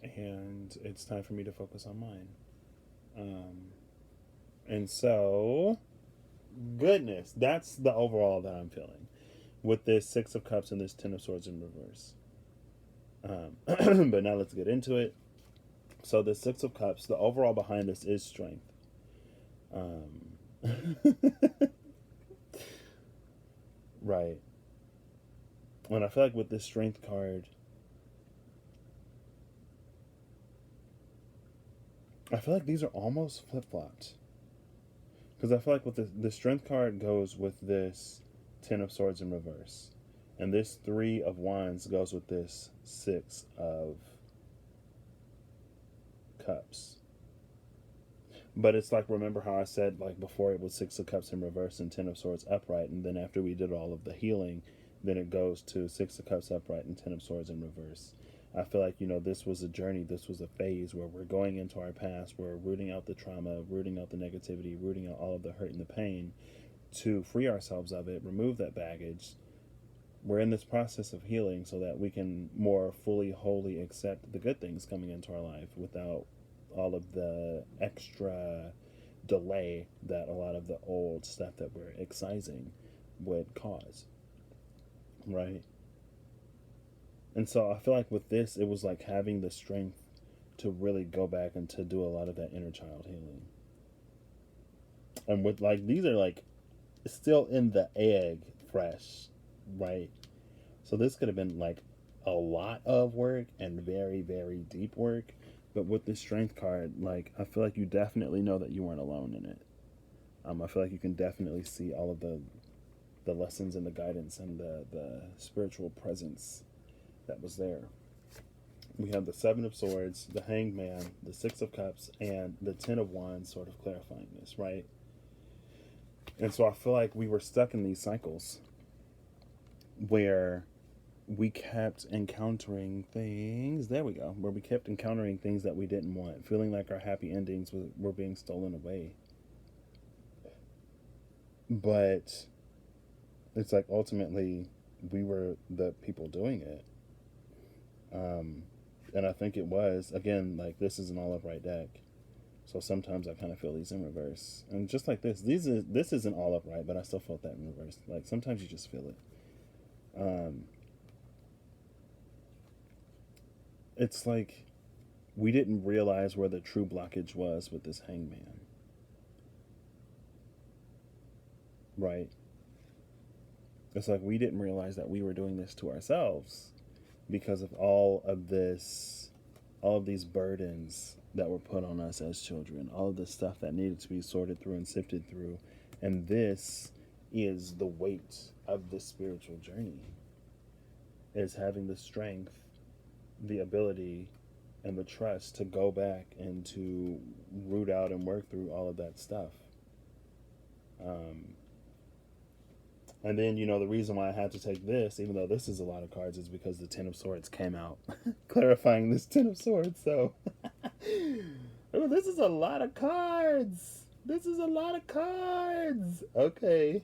and it's time for me to focus on mine. And so, goodness, that's the overall that I'm feeling with this Six of Cups and this Ten of Swords in reverse. But now let's get into it. So the Six of Cups, the overall behind this is strength. Right. And I feel like with this strength card, I feel like these are almost flip-flopped. Because I feel like with the strength card goes with this Ten of Swords in reverse. And this Three of Wands goes with this Six of Cups. But it's like, remember how I said, like, before it was Six of Cups in reverse and Ten of Swords upright, and then after we did all of the healing, then it goes to Six of Cups upright and Ten of Swords in reverse. I feel like, this was a journey, this was a phase where we're going into our past, we're rooting out the trauma, rooting out the negativity, rooting out all of the hurt and the pain to free ourselves of it, remove that baggage. We're in this process of healing so that we can more fully, wholly accept the good things coming into our life without all of the extra delay that a lot of the old stuff that we're excising would cause. Right? And so I feel like with this, it was like having the strength to really go back and to do a lot of that inner child healing. And with, like, these are like still in the egg fresh, right? So this could have been like a lot of work and very, very deep work. But with the strength card, like, I feel like you definitely know that you weren't alone in it. I feel like you can definitely see all of the lessons and the guidance and the spiritual presence that was there. We have the Seven of Swords, the Hanged Man, the Six of Cups, and the Ten of Wands sort of clarifying this, right? And so I feel like we were stuck in these cycles where we kept encountering things, there we go, where we kept encountering things that we didn't want, feeling like our happy endings were being stolen away. But it's like, ultimately, we were the people doing it. And I think it was, again, like, this is an all upright deck. So sometimes I kind of feel these in reverse. And just like this isn't all upright, but I still felt that in reverse. Like, sometimes you just feel it. It's like we didn't realize where the true blockage was with this hangman. Right? It's like we didn't realize that we were doing this to ourselves because of all of these burdens that were put on us as children, all of the stuff that needed to be sorted through and sifted through. And this is the weight of this spiritual journey. is having the strength, the ability, and the trust to go back and to root out and work through all of that stuff. And then, the reason why I had to take this, even though this is a lot of cards, is because the Ten of Swords came out, clarifying this Ten of Swords. So, oh, this is a lot of cards. This is a lot of cards. Okay.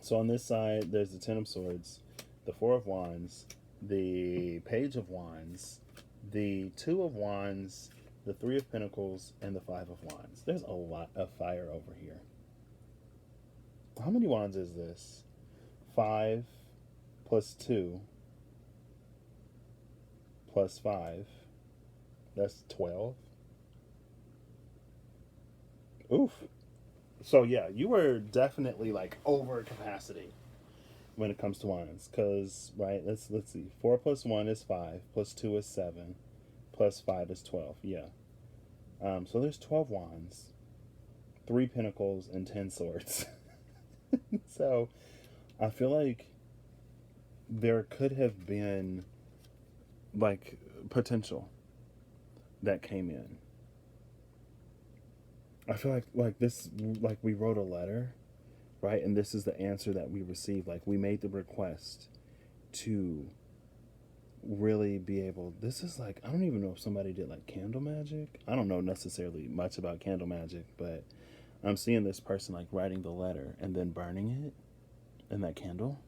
So on this side, there's the Ten of Swords, the Four of Wands, the Page of Wands, the Two of Wands, the Three of Pentacles, and the Five of Wands. There's a lot of fire over here. How many wands is this? 5 plus 2 plus 5. That's 12. Oof. So yeah, you were definitely like over capacity when it comes to wands. Because, right, let's see. 4 plus 1 is 5. Plus 2 is 7. Plus 5 is 12. Yeah. So there's 12 wands, 3 pentacles, and 10 swords. So I feel like there could have been like potential that came in. I feel like this, like we wrote a letter, right? And this is the answer that we received. Like we made the request to really be able, this is like, I don't even know if somebody did like candle magic. I don't know necessarily much about candle magic, but I'm seeing this person like writing the letter and then burning it in that candle.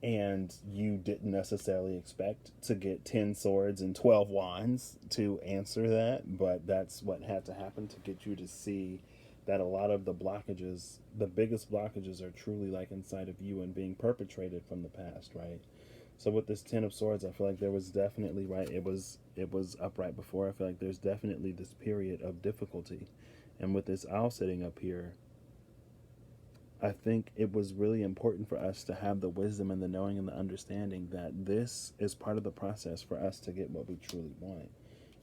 And you didn't necessarily expect to get 10 swords and 12 wands to answer that, but that's what had to happen to get you to see that a lot of the blockages, the biggest blockages, are truly like inside of you and being perpetrated from the past, right? So with this 10 of swords, I feel like there was definitely, right, it was upright before. I feel like there's definitely this period of difficulty. And with this owl sitting up here, I think it was really important for us to have the wisdom and the knowing and the understanding that this is part of the process for us to get what we truly want.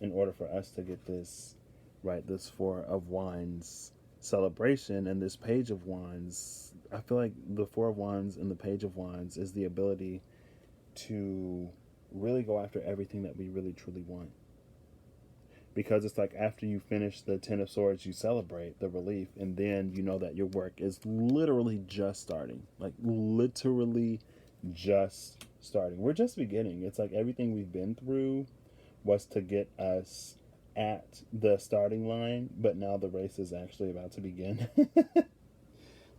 In order for us to get this, right, this Four of Wands celebration and this Page of Wands, I feel like the Four of Wands and the Page of Wands is the ability to really go after everything that we really truly want. Because it's like after you finish the 10 of Swords, you celebrate the relief, and then you know that your work is literally just starting. Like literally just starting. We're just beginning. It's like everything we've been through was to get us at the starting line, but now the race is actually about to begin.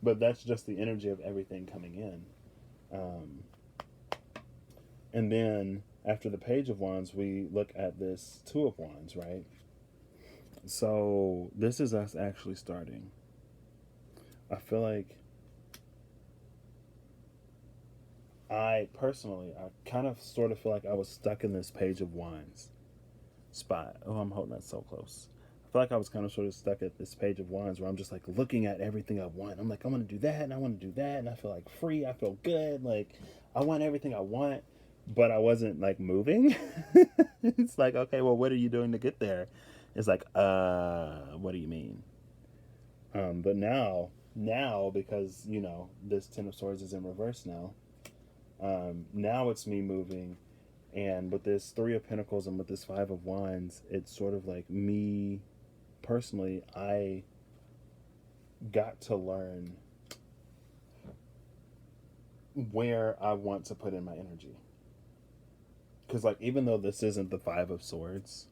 But that's just the energy of everything coming in. And then after the Page of Wands, we look at this Two of Wands, right? So this is us actually starting. I feel like I kind of sort of feel like I was stuck in this Page of Wands spot. Oh, I'm holding that so close. I feel like I was kind of sort of stuck at this Page of Wands where I'm just like looking at everything I want. I'm like, I want to do that and I want to do that. And I feel like free. I feel good. Like I want everything I want. But I wasn't like moving. It's like, okay, well, what are you doing to get there? It's like, what do you mean? But now because this 10 of Swords is in reverse now. Now it's me moving, and with this 3 of Pentacles and with this 5 of Wands, it's sort of like me personally. I got to learn where I want to put in my energy. Because, like, even though this isn't the 5 of Swords,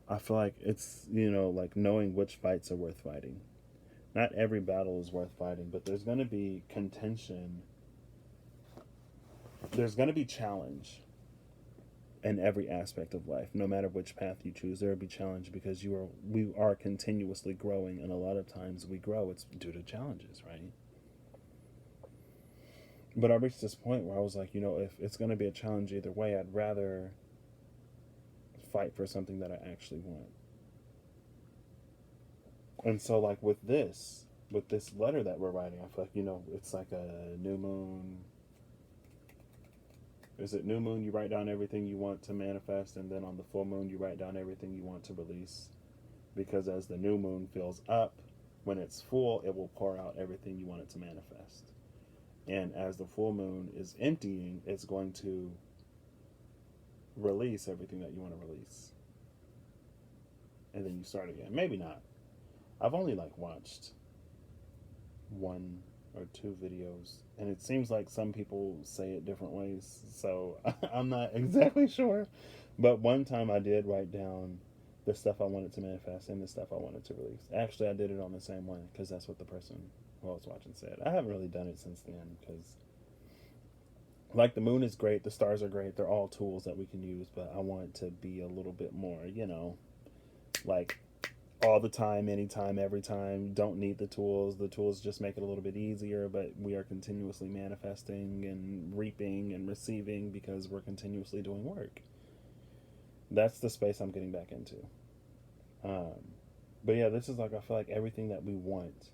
I feel like it's, like knowing which fights are worth fighting. Not every battle is worth fighting, but there's going to be contention. There's going to be challenge in every aspect of life. No matter which path you choose, there will be challenge because we are continuously growing, and a lot of times we grow, it's due to challenges, right? But I reached this point where I was like, if it's going to be a challenge either way, I'd rather fight for something that I actually want. And so, like, with this letter that we're writing, I feel like, it's like a new moon. Is it new moon? You write down everything you want to manifest, and then on the full moon, you write down everything you want to release. Because as the new moon fills up, when it's full, it will pour out everything you want it to manifest. And as the full moon is emptying, it's going to release everything that you want to release. And then you start again. Maybe not. I've only like watched one or two videos, and it seems like some people say it different ways. So I'm not exactly sure. But one time I did write down the stuff I wanted to manifest and the stuff I wanted to release. Actually, I did it on the same one because that's what the person who I was watching said. I haven't really done it since then because, like, the moon is great, the stars are great, they're all tools that we can use, but I want it to be a little bit more, like all the time, anytime, every time. Don't need the tools. The tools just make it a little bit easier, but we are continuously manifesting and reaping and receiving because we're continuously doing work. That's the space I'm getting back into. Um, but yeah, this is like, I feel like everything that we want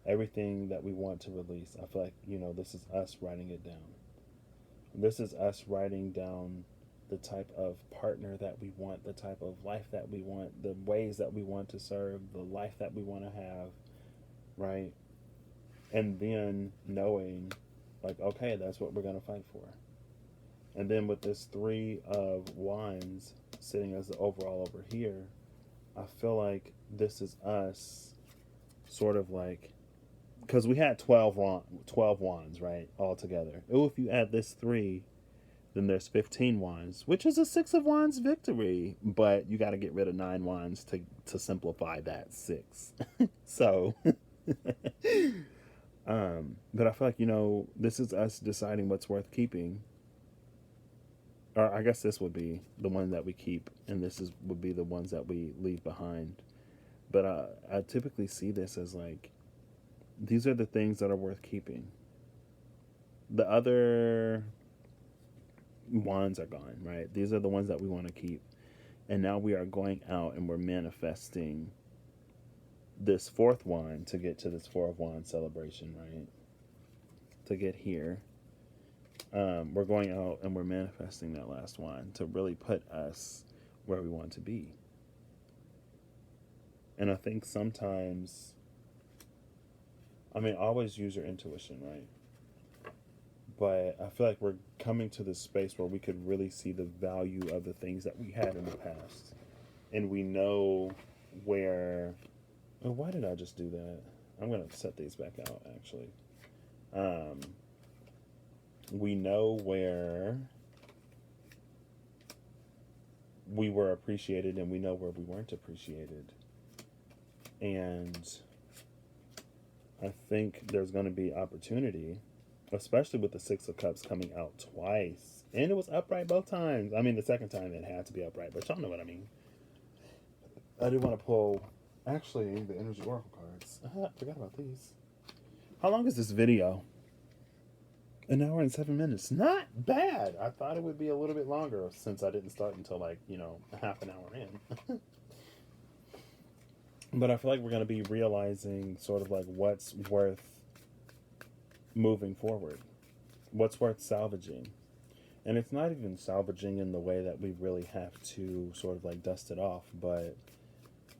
to release. I feel like, this is us writing it down. This is us writing down the type of partner that we want, the type of life that we want, the ways that we want to serve, the life that we want to have, right? And then knowing, like, okay, that's what we're going to fight for. And then with this Three of Wands sitting as the overall over here, I feel like this is us sort of like, because we had 12 wands, right, all together. Oh, if you add this 3, then there's 15 wands, which is a 6 of wands victory. But you got to get rid of 9 wands to simplify that 6. So, but I feel like, this is us deciding what's worth keeping. Or I guess this would be the one that we keep, and would be the ones that we leave behind. But I typically see this as like, these are the things that are worth keeping. The other wands are gone, right? These are the ones that we want to keep. And now we are going out and we're manifesting this 4th wand to get to this 4 of Wands celebration, right? To get here. We're going out and we're manifesting that last wand to really put us where we want to be. And I think sometimes, always use your intuition, right? But I feel like we're coming to this space where we could really see the value of the things that we had in the past. And we know where... Oh, why did I just do that? I'm going to set these back out, actually. We know where we were appreciated and we know where we weren't appreciated. And I think there's going to be opportunity, especially with the 6 of Cups coming out twice. And it was upright both times. The second time it had to be upright, but y'all know what I mean. I did want to pull, actually, the Energy Oracle cards. I forgot about these. How long is this video? 1 hour and 7 minutes. Not bad. I thought it would be a little bit longer since I didn't start until half an hour in. But I feel like we're going to be realizing sort of like what's worth moving forward. What's worth salvaging. And it's not even salvaging in the way that we really have to sort of like dust it off. But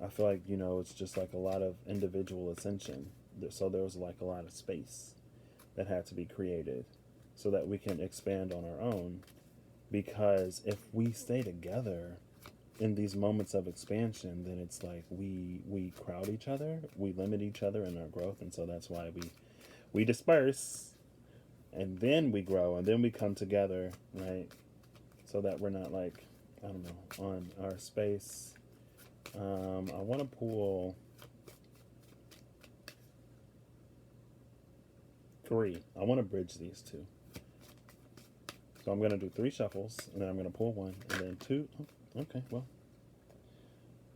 I feel like, it's just like a lot of individual ascension. So there was like a lot of space that had to be created so that we can expand on our own. Because if we stay together in these moments of expansion, then it's like we crowd each other, we limit each other in our growth, and so that's why we disperse, and then we grow, and then we come together, right? So that we're not like, I don't know, on our space. I want to pull 3. I want to bridge these 2. So I'm going to do 3 shuffles, and then I'm going to pull 1, and then 2. Oh, okay, well.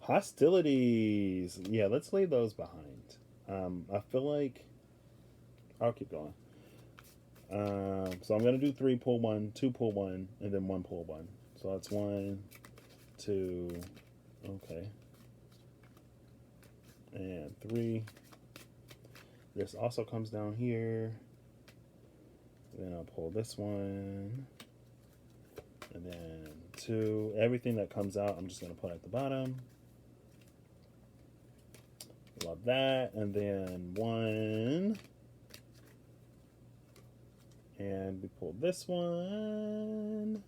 Hostilities. Yeah, let's leave those behind. I feel like I'll keep going. So I'm going to do 3, pull 1, 2, pull 1, and then 1, pull 1. So that's 1, 2, okay. And 3. This also comes down here. Then I'll pull this one. And then 2. Everything that comes out, I'm just going to put at the bottom. Love that. And then 1. And we pulled this one.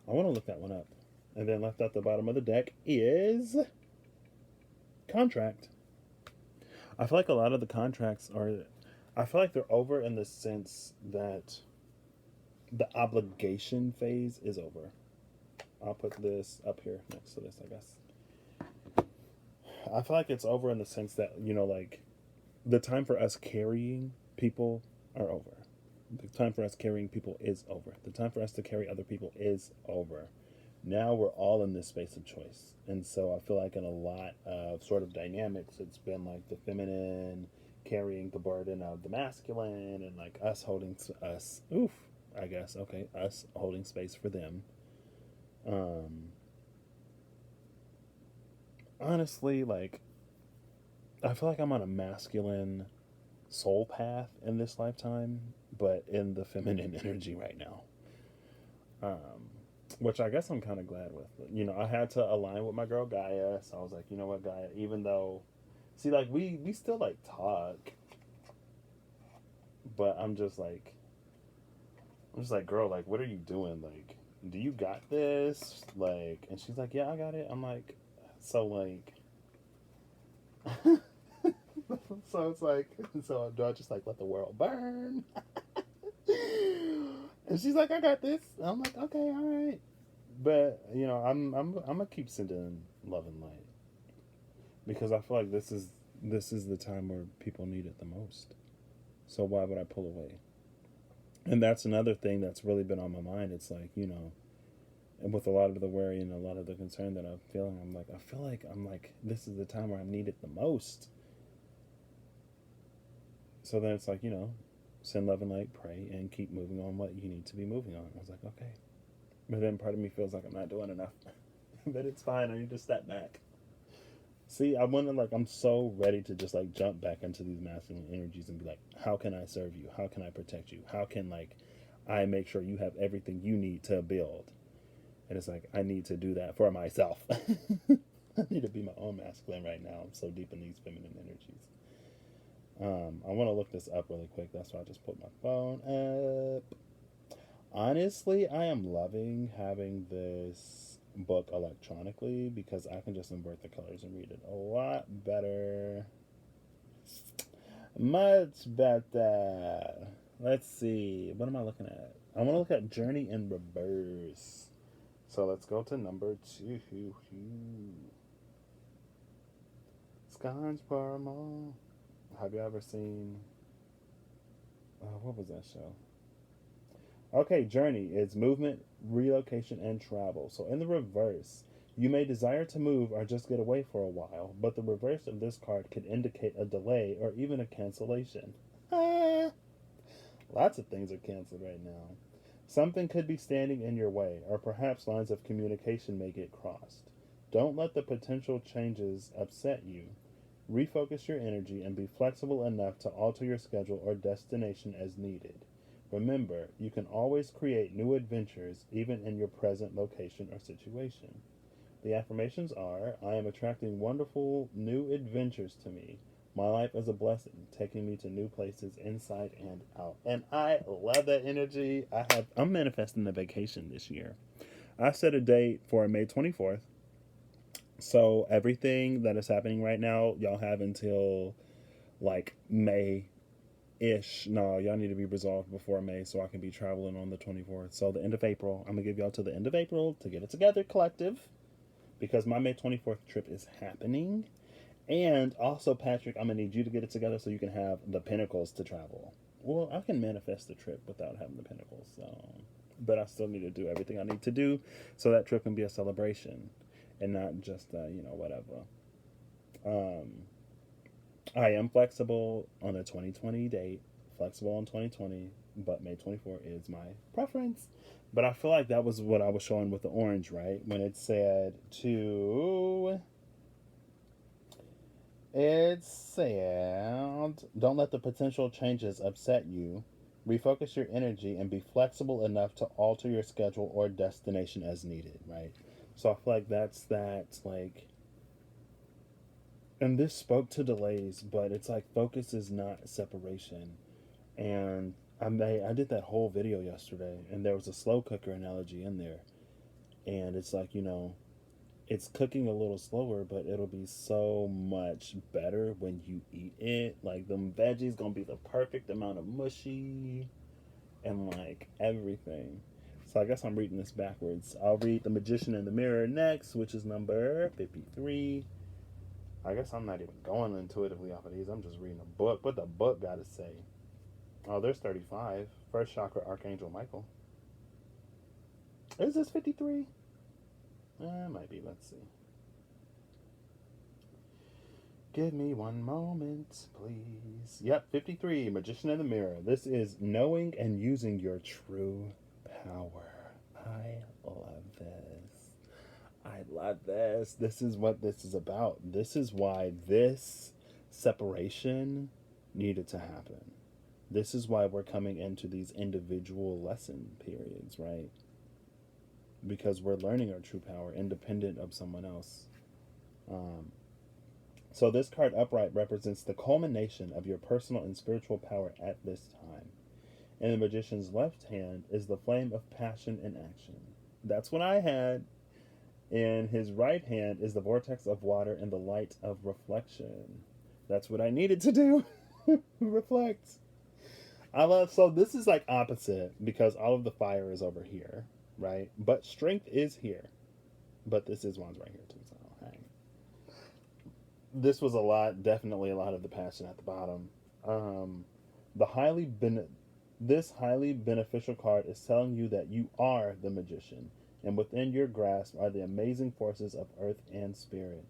I want to look that one up. And then left at the bottom of the deck is contract. I feel like a lot of the contracts are, I feel like they're over in the sense that the obligation phase is over. I'll put this up here next to this, I guess. I feel like it's over in the sense that, like the time for us carrying people are over. The time for us carrying people is over. The time for us to carry other people is over. Now we're all in this space of choice. And so I feel like in a lot of sort of dynamics, it's been like the feminine carrying the burden of the masculine, and like us holding us, I guess, okay, us holding space for them. Honestly, like, I feel like I'm on a masculine soul path in this lifetime, but in the feminine energy right now. Which I guess I'm kind of glad with. I had to align with my girl Gaia, so I was like, you know what, Gaia, even though, see, like, we still, like, talk, but I'm just like, girl, like, what are you doing? Like, do you got this? Like, and she's like, yeah, I got it. I'm like, so, like, so it's like, so do I just, like, let the world burn? And she's like, I got this. And I'm like, okay, all right. But I'm gonna keep sending love and light, because I feel like this is the time where people need it the most. So why would I pull away? And that's another thing that's really been on my mind. It's like, and with a lot of the worry and a lot of the concern that I'm feeling, I feel like this is the time where I'm needed the most. So then it's like, send love and light, pray, and keep moving on what you need to be moving on. I was like, okay. But then part of me feels like I'm not doing enough. But it's fine. I need to step back. See, I wonder, like, I'm so ready to just, like, jump back into these masculine energies and be like, how can I serve you? How can I protect you? How can, like, I make sure you have everything you need to build? And it's like, I need to do that for myself. I need to be my own masculine right now. I'm so deep in these feminine energies. I want to look this up really quick. That's why I just put my phone up. Honestly, I am loving having this book electronically because I can just invert the colors and read it a lot better. Much better. Let's see. What am I looking at? I want to look at Journey in Reverse. So let's go to number 2. Scones Paramount. Have you ever seen... what was that show? Okay, journey is movement, relocation, and travel. So in the reverse, you may desire to move or just get away for a while, but the reverse of this card could indicate a delay or even a cancellation. Lots of things are canceled right now. Something could be standing in your way, or perhaps lines of communication may get crossed. Don't let the potential changes upset you. Refocus your energy and be flexible enough to alter your schedule or destination as needed. Remember, you can always create new adventures even in your present location or situation. The affirmations are, I am attracting wonderful new adventures to me. My life is a blessing, taking me to new places inside and out. And I love that energy. I'm manifesting a vacation this year. I set a date for May 24th. So everything that is happening right now, y'all have until like May ish. No, y'all need to be resolved before May so I can be traveling on the 24th. So the end of April, I'm gonna give y'all to the end of April to get it together, collective, because my May 24th trip is happening. And also, Patrick, I'm gonna need you to get it together so you can have the pinnacles to travel. Well, I can manifest the trip without having the pinnacles, so, but I still need to do everything I need to do so that trip can be a celebration and not just whatever. I am flexible on a 2020 date, flexible on 2020, but May 24 is my preference. But I feel like that was what I was showing with the orange, right? When it said don't let the potential changes upset you. Refocus your energy and be flexible enough to alter your schedule or destination as needed, right? So I feel like that's like, and this spoke to delays, but it's like focus is not separation. And I did that whole video yesterday, and there was a slow cooker analogy in there, and it's like, it's cooking a little slower, but it'll be so much better when you eat it. Like, them veggies gonna be the perfect amount of mushy and like everything. So I guess I'm reading this backwards. I'll read The Magician in the Mirror next, which is number 53. I guess I'm not even going intuitively off of these. I'm just reading a book. What the book got to say? Oh, there's 35. First chakra, Archangel Michael. Is this 53? It might be. Let's see. Give me one moment, please. Yep, 53. Magician in the Mirror. This is knowing and using your true power. I love this. I love this. This is what this is about. This is why this separation needed to happen. This is why we're coming into these individual lesson periods, right? Because we're learning our true power independent of someone else. So this card upright represents the culmination of your personal and spiritual power at this time. In the magician's left hand is the flame of passion and action. That's what I had. In his right hand is the vortex of water and the light of reflection. That's what I needed to do. Reflect. So this is like opposite because all of the fire is over here, right? But strength is here. But this is one's right here too, so hang. This was definitely a lot of the passion at the bottom. The highly this highly beneficial card is telling you that you are the magician, and within your grasp are the amazing forces of earth and spirit.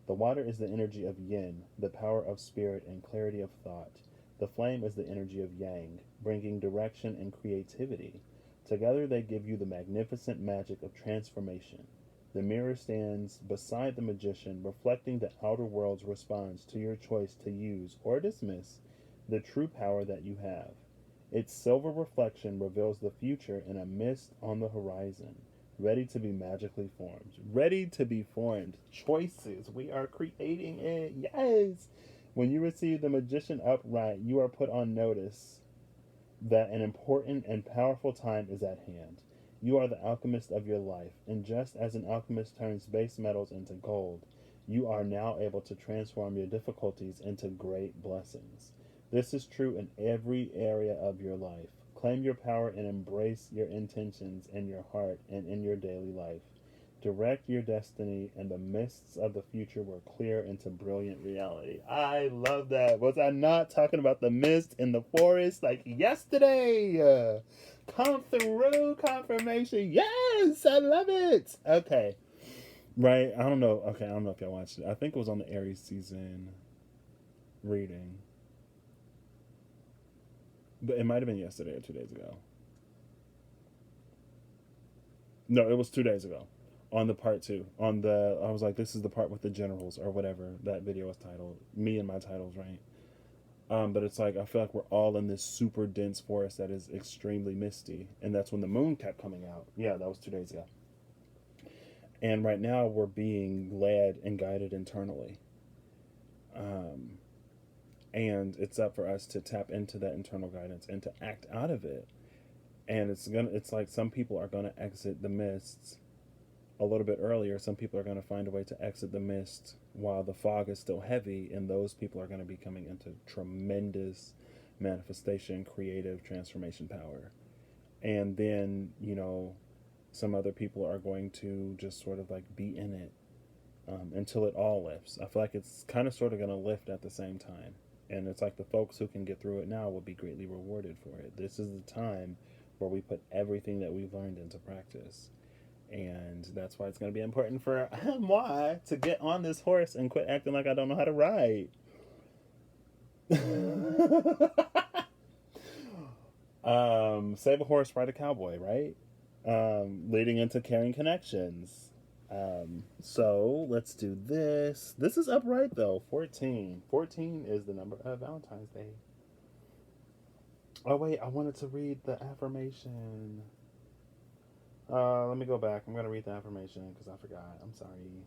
The water is the energy of yin, the power of spirit and clarity of thought. The flame is the energy of yang, bringing direction and creativity. Together they give you the magnificent magic of transformation. The mirror stands beside the magician, reflecting the outer world's response to your choice to use or dismiss the true power that you have. Its silver reflection reveals the future in a mist on the horizon, ready to be magically formed. Ready to be formed. Choices. We are creating it. Yes! When you receive the magician upright, you are put on notice that an important and powerful time is at hand. You are the alchemist of your life, and just as an alchemist turns base metals into gold, you are now able to transform your difficulties into great blessings. This is true in every area of your life. Claim your power and embrace your intentions in your heart and in your daily life. Direct your destiny, and the mists of the future will clear into brilliant reality. I love that. Was I not talking about the mist in the forest like yesterday? Come through, confirmation. Yes, I love it. Okay. Right. I don't know. Okay, I don't know if y'all watched it. I think it was on the Aries season reading. But it might have been yesterday or 2 days ago. No, it was 2 days ago. On the part two. I was like, this is the part with the generals or whatever that video was titled. Me and my titles, right? But it's like, I feel like we're all in this super dense forest that is extremely misty. And that's when the moon kept coming out. Yeah, that was 2 days ago. And right now we're being led and guided internally. And it's up for us to tap into that internal guidance and to act out of it. And it's like some people are gonna exit the mists a little bit earlier. Some people are going to find a way to exit the mist while the fog is still heavy, and those people are going to be coming into tremendous manifestation, creative transformation power. And then, some other people are going to just sort of like be in it until it all lifts. I feel like it's kind of sort of going to lift at the same time. And it's like the folks who can get through it now will be greatly rewarded for it. This is the time where we put everything that we've learned into practice. And that's why it's going to be important for moi to get on this horse and quit acting like I don't know how to ride. Save a horse, ride a cowboy, right? Leading into caring connections. So let's do this. This is upright though. 14. 14 is the number of Valentine's Day. Oh wait, I wanted to read the affirmation. Let me go back. I'm going to read the affirmation because I forgot. I'm sorry.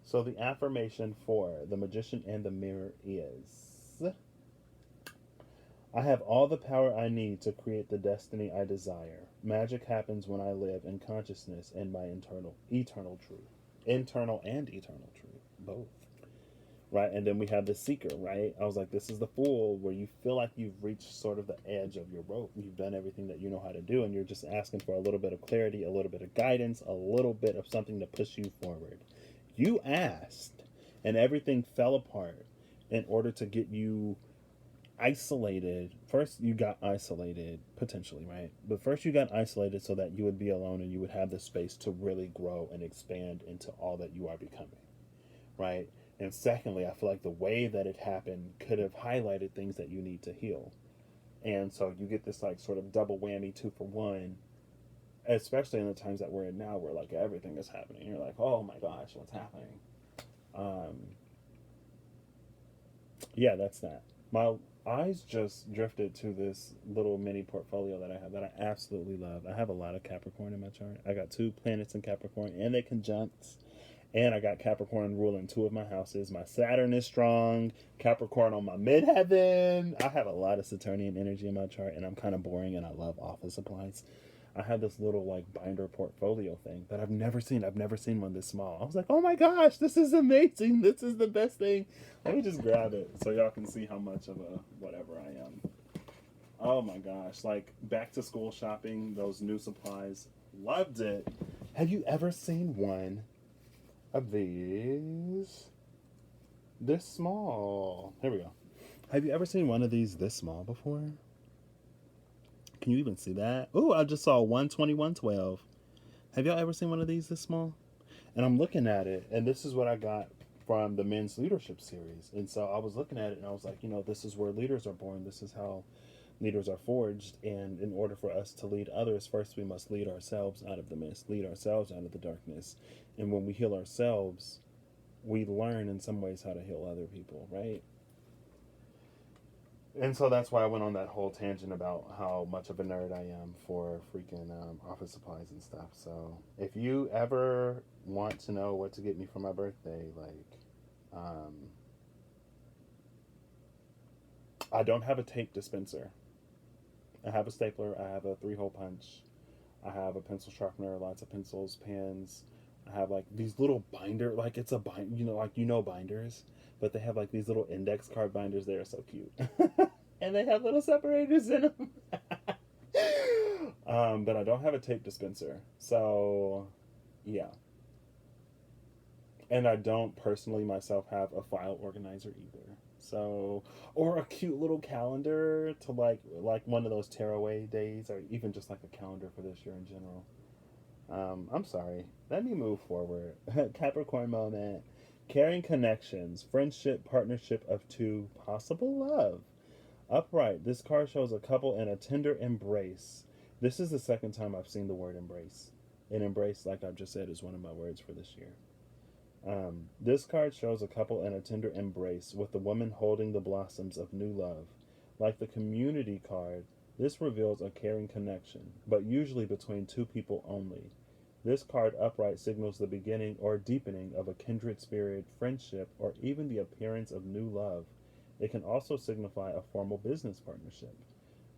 So the affirmation for the magician and the mirror is, I have all the power I need to create the destiny I desire. Magic happens when I live in consciousness and my eternal truth. Internal and eternal truth, both. Right? And then we have the seeker, right? I was like, this is the fool, where you feel like you've reached sort of the edge of your rope. You've done everything that you know how to do, and you're just asking for a little bit of clarity, a little bit of guidance, a little bit of something to push you forward. You asked, and everything fell apart in order to get you isolated. First, you got isolated, potentially, right? But first, you got isolated so that you would be alone and you would have the space to really grow and expand into all that you are becoming, right? And secondly, I feel like the way that it happened could have highlighted things that you need to heal. And so you get this like sort of double whammy, two for one, especially in the times that we're in now where like everything is happening. You're like, oh my gosh, what's happening? Um, yeah, that's that. My eyes just drifted to this little mini portfolio that I have that I absolutely love. I have a lot of Capricorn in my chart. I got 2 planets in Capricorn and they conjunct. And I got Capricorn ruling 2 of my houses. My Saturn is strong. Capricorn on my midheaven. I have a lot of Saturnian energy in my chart, and I'm kind of boring, and I love office supplies. I have this little like binder portfolio thing that I've never seen. I've never seen one this small. I was like, oh my gosh, this is amazing. This is the best thing. Let me just grab it so y'all can see how much of a whatever I am. Oh my gosh, like back to school shopping, those new supplies. Loved it. Have you ever seen one of these this small? Here we go. Have you ever seen one of these this small before? Can you even see that? Oh, I just saw 12112. Have y'all ever seen one of these this small? And I'm looking at it, and this is what I got from the men's leadership series. And so I was looking at it, and I was like, this is where leaders are born. This is how leaders are forged. And in order for us to lead others, first we must lead ourselves out of the mist, lead ourselves out of the darkness. And when we heal ourselves, we learn in some ways how to heal other people, right? And so that's why I went on that whole tangent about how much of a nerd I am for freaking office supplies and stuff. So if you ever want to know what to get me for my birthday, um, I don't have a tape dispenser. I have a stapler. I have a 3-hole punch. I have a pencil sharpener, lots of pencils, pens. I have like these little binder, like it's a bind, binders, but they have like these little index card binders. They are so cute, and they have little separators in them. But I don't have a tape dispenser, so yeah. And I don't personally myself have a file organizer either. So, or a cute little calendar to like one of those tearaway days, or even just like a calendar for this year in general. I'm sorry. Let me move forward. Capricorn moment. Caring connections, friendship, partnership of 2, possible love. Upright. This card shows a couple in a tender embrace. This is the second time I've seen the word embrace. And embrace, like I've just said, is one of my words for this year. This card shows a couple in a tender embrace with the woman holding the blossoms of new love. Like the community card, this reveals a caring connection, but usually between 2 people only. This card upright signals the beginning or deepening of a kindred spirit, friendship, or even the appearance of new love. It can also signify a formal business partnership.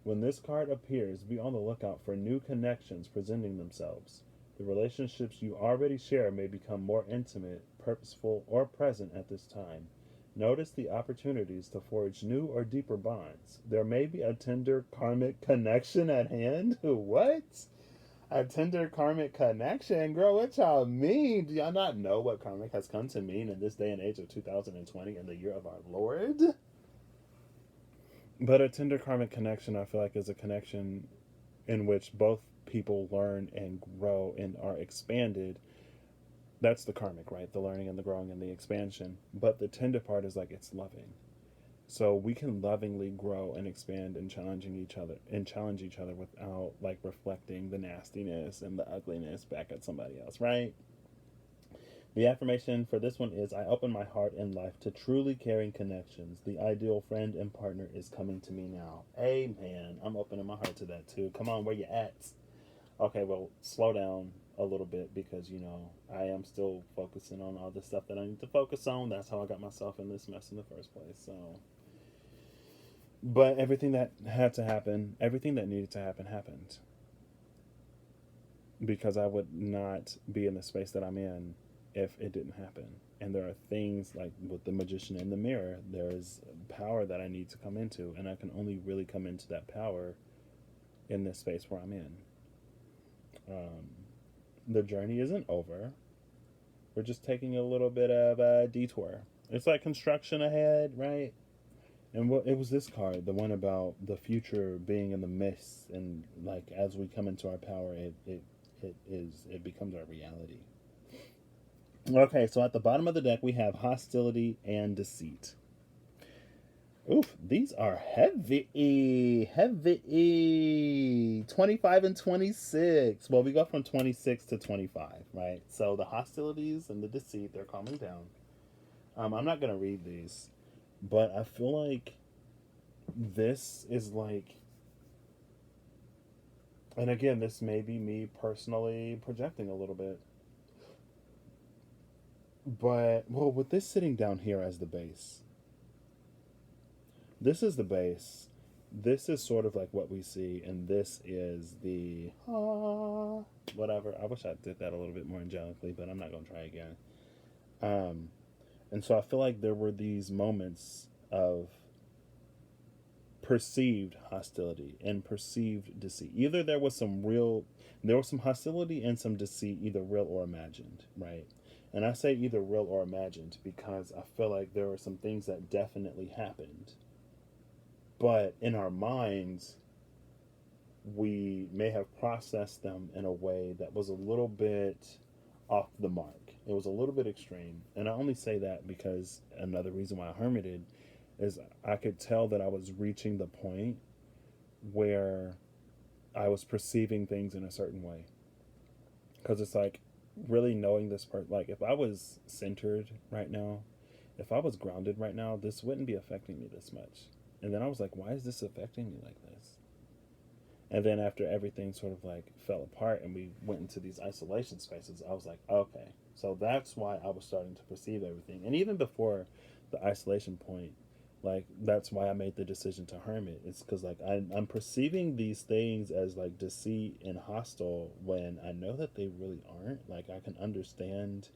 When this card appears, be on the lookout for new connections presenting themselves. The relationships you already share may become more intimate, purposeful, or present at this time. Notice the opportunities to forge new or deeper bonds. There may be a tender karmic connection at hand. What? A tender karmic connection? Girl, what y'all mean? Do y'all not know what karmic has come to mean in this day and age of 2020 in the year of our Lord? But a tender karmic connection, I feel like, is a connection in which both people learn and grow and are expanded. That's the karmic, right? The learning and the growing and the expansion. But the tender part is like it's loving. So we can lovingly grow and expand and challenge each other without like reflecting the nastiness and the ugliness back at somebody else, right? The affirmation for this one is, I open my heart and life to truly caring connections. The ideal friend and partner is coming to me now. Amen. I'm opening my heart to that too. Come on, where you at? Okay, well, slow down a little bit because, I am still focusing on all the stuff that I need to focus on. That's how I got myself in this mess in the first place. So, But everything that had to happen, everything that needed to happen, happened. Because I would not be in the space that I'm in if it didn't happen. And there are things like with the magician in the mirror, there is power that I need to come into, and I can only really come into that power in this space where I'm in. Um, the journey isn't over. We're just taking a little bit of a detour. It's like construction ahead, right? And what it was this card, the one about the future being in the mist, and like as we come into our power, it becomes our reality. Okay, so at the bottom of the deck we have hostility and deceit. Oof, these are heavy, heavy. 25 and 26. Well, we go from 26 to 25, right? So the hostilities and the deceit, they're calming down. I'm not going to read these, but I feel like this is like, and again, this may be me personally projecting a little bit, but well, with this sitting down here as the base, this is the base. This is sort of like what we see, and this is the whatever. I wish I did that a little bit more angelically, but I'm not gonna try again. Um, and so I feel like there were these moments of perceived hostility and perceived deceit. Either there was some hostility and some deceit, either real or imagined, right? And I say either real or imagined because I feel like there were some things that definitely happened, but in our minds, we may have processed them in a way that was a little bit off the mark. It was a little bit extreme. And I only say that because another reason why I hermited is I could tell that I was reaching the point where I was perceiving things in a certain way. Because it's like really knowing this part, like if I was centered right now, if I was grounded right now, this wouldn't be affecting me this much. And then I was like, why is this affecting me like this? And then after everything sort of like fell apart and we went into these isolation spaces, I was like, okay, so that's why I was starting to perceive everything. And even before the isolation point, like that's why I made the decision to hermit. It's because like I'm perceiving these things as like deceit and hostile when I know that they really aren't. Like I can understand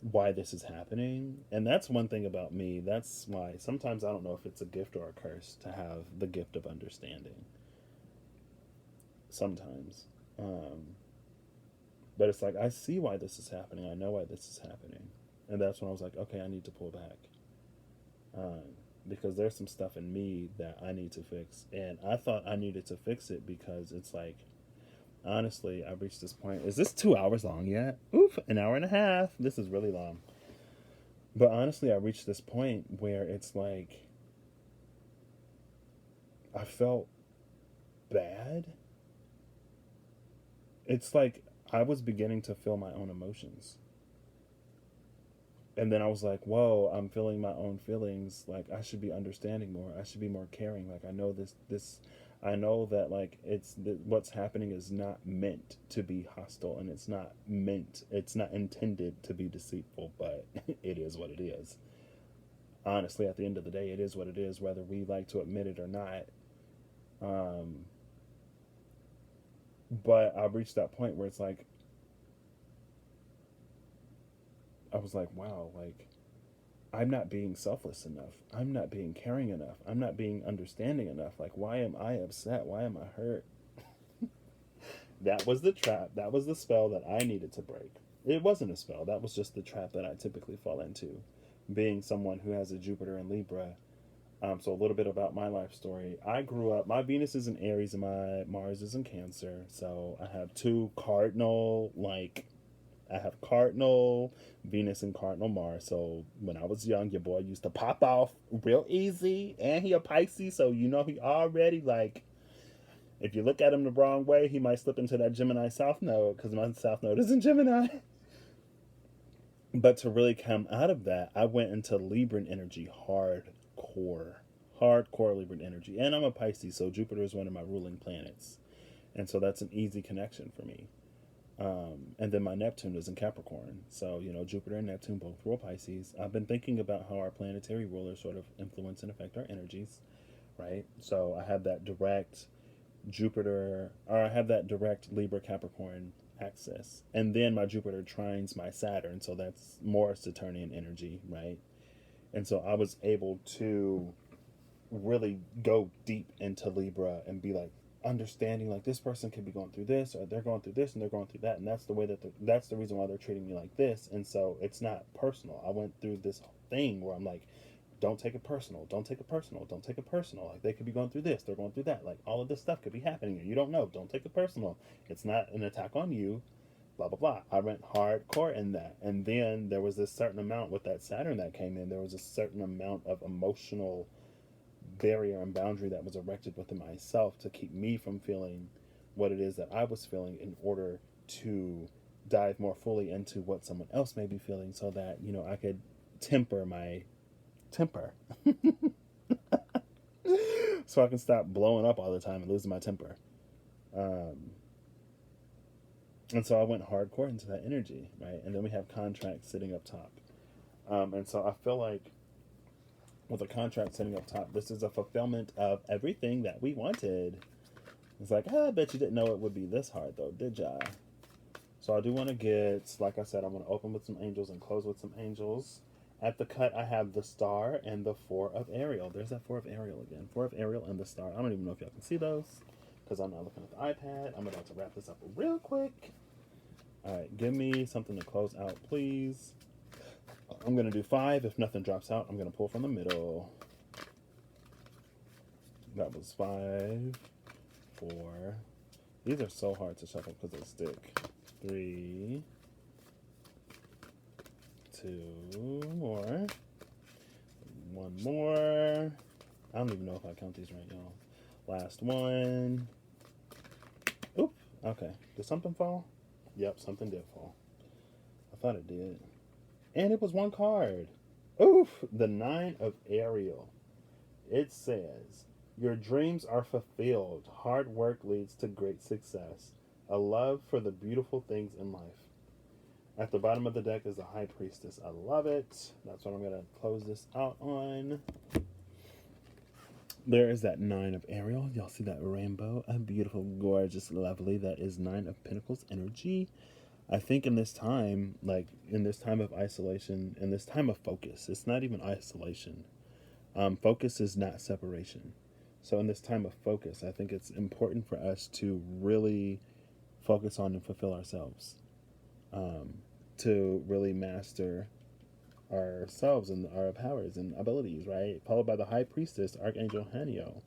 why this is happening. And that's one thing about me. That's why sometimes I don't know if it's a gift or a curse to have the gift of understanding sometimes. Um, but it's like, I see why this is happening. I know why this is happening. And that's when I was like, okay, I need to pull back. Um, because there's some stuff in me that I need to fix. And I thought I needed to fix it because it's like, honestly, I've reached this point. Is this 2 hours long yet? Oof, an hour and a half. This is really long. But honestly, I reached this point where it's like, I felt bad. It's like I was beginning to feel my own emotions. And then I was like, whoa, I'm feeling my own feelings. Like I should be understanding more. I should be more caring. Like I know this I know that like what's happening is not meant to be hostile, and it's not intended to be deceitful, but it is what it is. Honestly, at the end of the day, it is what it is, whether we like to admit it or not. Um, but I've reached that point where it's like, I was like, wow, like I'm not being selfless enough. I'm not being caring enough. I'm not being understanding enough. Like, why am I upset? Why am I hurt? That was the trap. That was the spell that I needed to break. It wasn't a spell. That was just the trap that I typically fall into. Being someone who has a Jupiter in Libra. So a little bit about my life story. I grew up, my Venus is in Aries and my Mars is in Cancer. So I have two cardinal, like I have Cardinal Venus and Cardinal Mars. So when I was young, your boy used to pop off real easy, and he a Pisces, so you know he already like. If you look at him the wrong way, he might slip into that Gemini South Node because my South Node is in Gemini. But to really come out of that, I went into Libran energy hardcore Libran energy, and I'm a Pisces, so Jupiter is one of my ruling planets, and so that's an easy connection for me. And then my Neptune is in Capricorn. So, you know, Jupiter and Neptune both rule Pisces. I've been thinking about how our planetary rulers sort of influence and affect our energies. right? So I have that direct Jupiter, or I have that direct Libra Capricorn axis. And then my Jupiter trines my Saturn, so that's more Saturnian energy, right? And so I was able to really go deep into Libra and be like understanding like this person could be going through this, or they're going through this and they're going through that, and that's the way that that's the reason why they're treating me like this. And so it's not personal. I went through this thing where I'm like, don't take it personal, don't take it personal, don't take it personal. Like they could be going through this, they're going through that, like all of this stuff could be happening and you don't know. Don't take it personal. It's not an attack on you, blah blah blah. I went hardcore in that. And then there was this certain amount with that Saturn that came in, there was a certain amount of emotional barrier and boundary that was erected within myself to keep me from feeling what it is that I was feeling, in order to dive more fully into what someone else may be feeling, so that, you know, I could temper my temper. So I can stop blowing up all the time and losing my temper. Um, and so I went hardcore into that energy, right? And then we have contracts sitting up top. And so I feel like with a contract sitting up top, this is a fulfillment of everything that we wanted. It's like, I bet you didn't know it would be this hard, though, did ya? So I do want to get, like I said, I'm going to open with some angels and close with some angels. At the cut, I have the star and the four of Ariel. There's that four of Ariel again. Four of Ariel and the star. I don't even know if y'all can see those because I'm not looking at the iPad. I'm about to wrap this up real quick. All right, give me something to close out, please. I'm going to do 5. If nothing drops out, I'm going to pull from the middle. That was 5, 4. These are so hard to shuffle because they stick. 3, 2 more. 1 more. I don't even know if I count these right, y'all. Last one. Oop. Okay. Did something fall? Yep, something did fall. I thought it did. And it was 1 card. Oof. The 9 of Ariel. It says, your dreams are fulfilled. Hard work leads to great success. A love for the beautiful things in life. At the bottom of the deck is the High Priestess. I love it. That's what I'm going to close this out on. There is that 9 of Ariel. Y'all see that rainbow? A beautiful, gorgeous, lovely. That is 9 of Pentacles energy. I think in this time, like in this time of isolation, in this time of focus, it's not even isolation. Focus is not separation. So in this time of focus, I think it's important for us to really focus on and fulfill ourselves. To really master ourselves and our powers and abilities, right? Followed by the High Priestess, Archangel Haniel.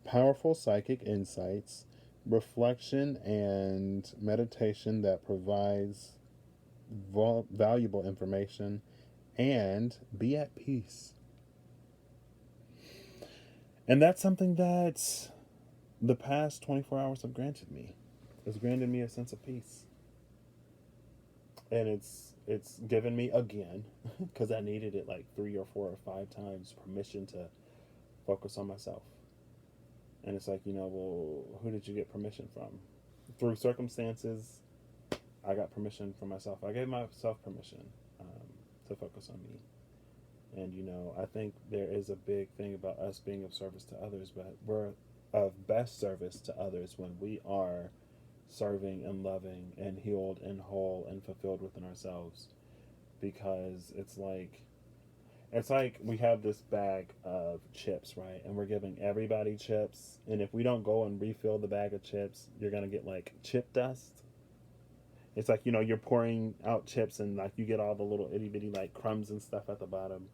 Powerful psychic insights, reflection, and meditation that provides valuable information, and be at peace. And that's something that the past 24 hours have granted me. It's granted me a sense of peace. And it's given me again, because I needed it like 3 or 4 or 5 times, permission to focus on myself. And it's like, you know, well, who did you get permission from? Through circumstances, I got permission from myself. I gave myself permission to focus on me. And, you know, I think there is a big thing about us being of service to others, but we're of best service to others when we are serving and loving and healed and whole and fulfilled within ourselves. Because it's like we have this bag of chips, right? And we're giving everybody chips. And if we don't go and refill the bag of chips, you're going to get like chip dust. It's like, you know, you're pouring out chips and like you get all the little itty bitty like crumbs and stuff at the bottom.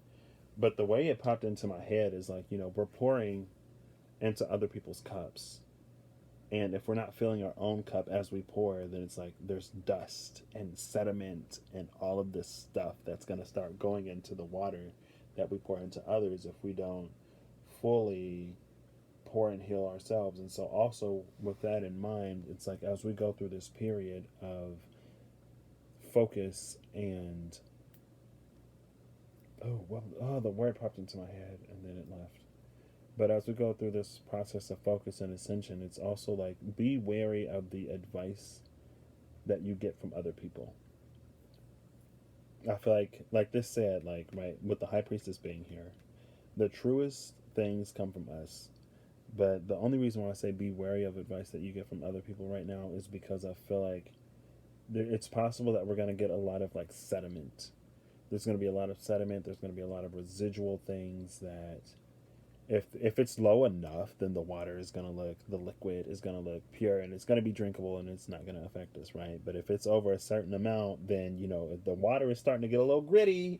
But the way it popped into my head is like, you know, we're pouring into other people's cups. And if we're not filling our own cup as we pour, then it's like there's dust and sediment and all of this stuff that's going to start going into the water that we pour into others if we don't fully pour and heal ourselves. And so also with that in mind, it's like as we go through this period of focus and the word popped into my head and then it left. But as we go through this process of focus and ascension, it's also like be wary of the advice that you get from other people. I feel like this said, like, right, with the High Priestess being here, the truest things come from us. But the only reason why I say be wary of advice that you get from other people right now is because I feel like it's possible that we're going to get a lot of like sediment. There's going to be a lot of sediment. There's going to be a lot of residual things that if it's low enough, then the water is going to look, the liquid is going to look pure and it's going to be drinkable and it's not going to affect us, right? But if it's over a certain amount, then, you know, if the water is starting to get a little gritty,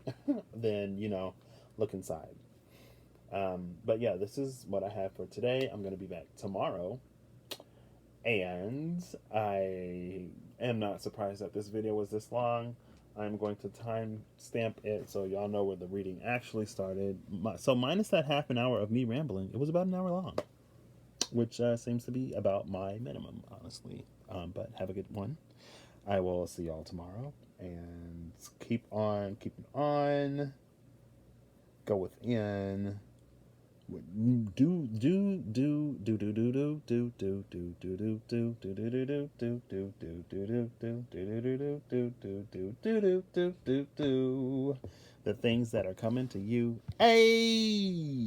then, you know, look inside. But yeah, this is what I have for today. I'm going to be back tomorrow. And I am not surprised that this video was this long. I'm going to time stamp it so y'all know where the reading actually started. So minus that half an hour of me rambling, it was about an hour long, which seems to be about my minimum, honestly. But have a good one. I will see y'all tomorrow. And keep on keeping on. Go within. The things that are coming to you. Hey!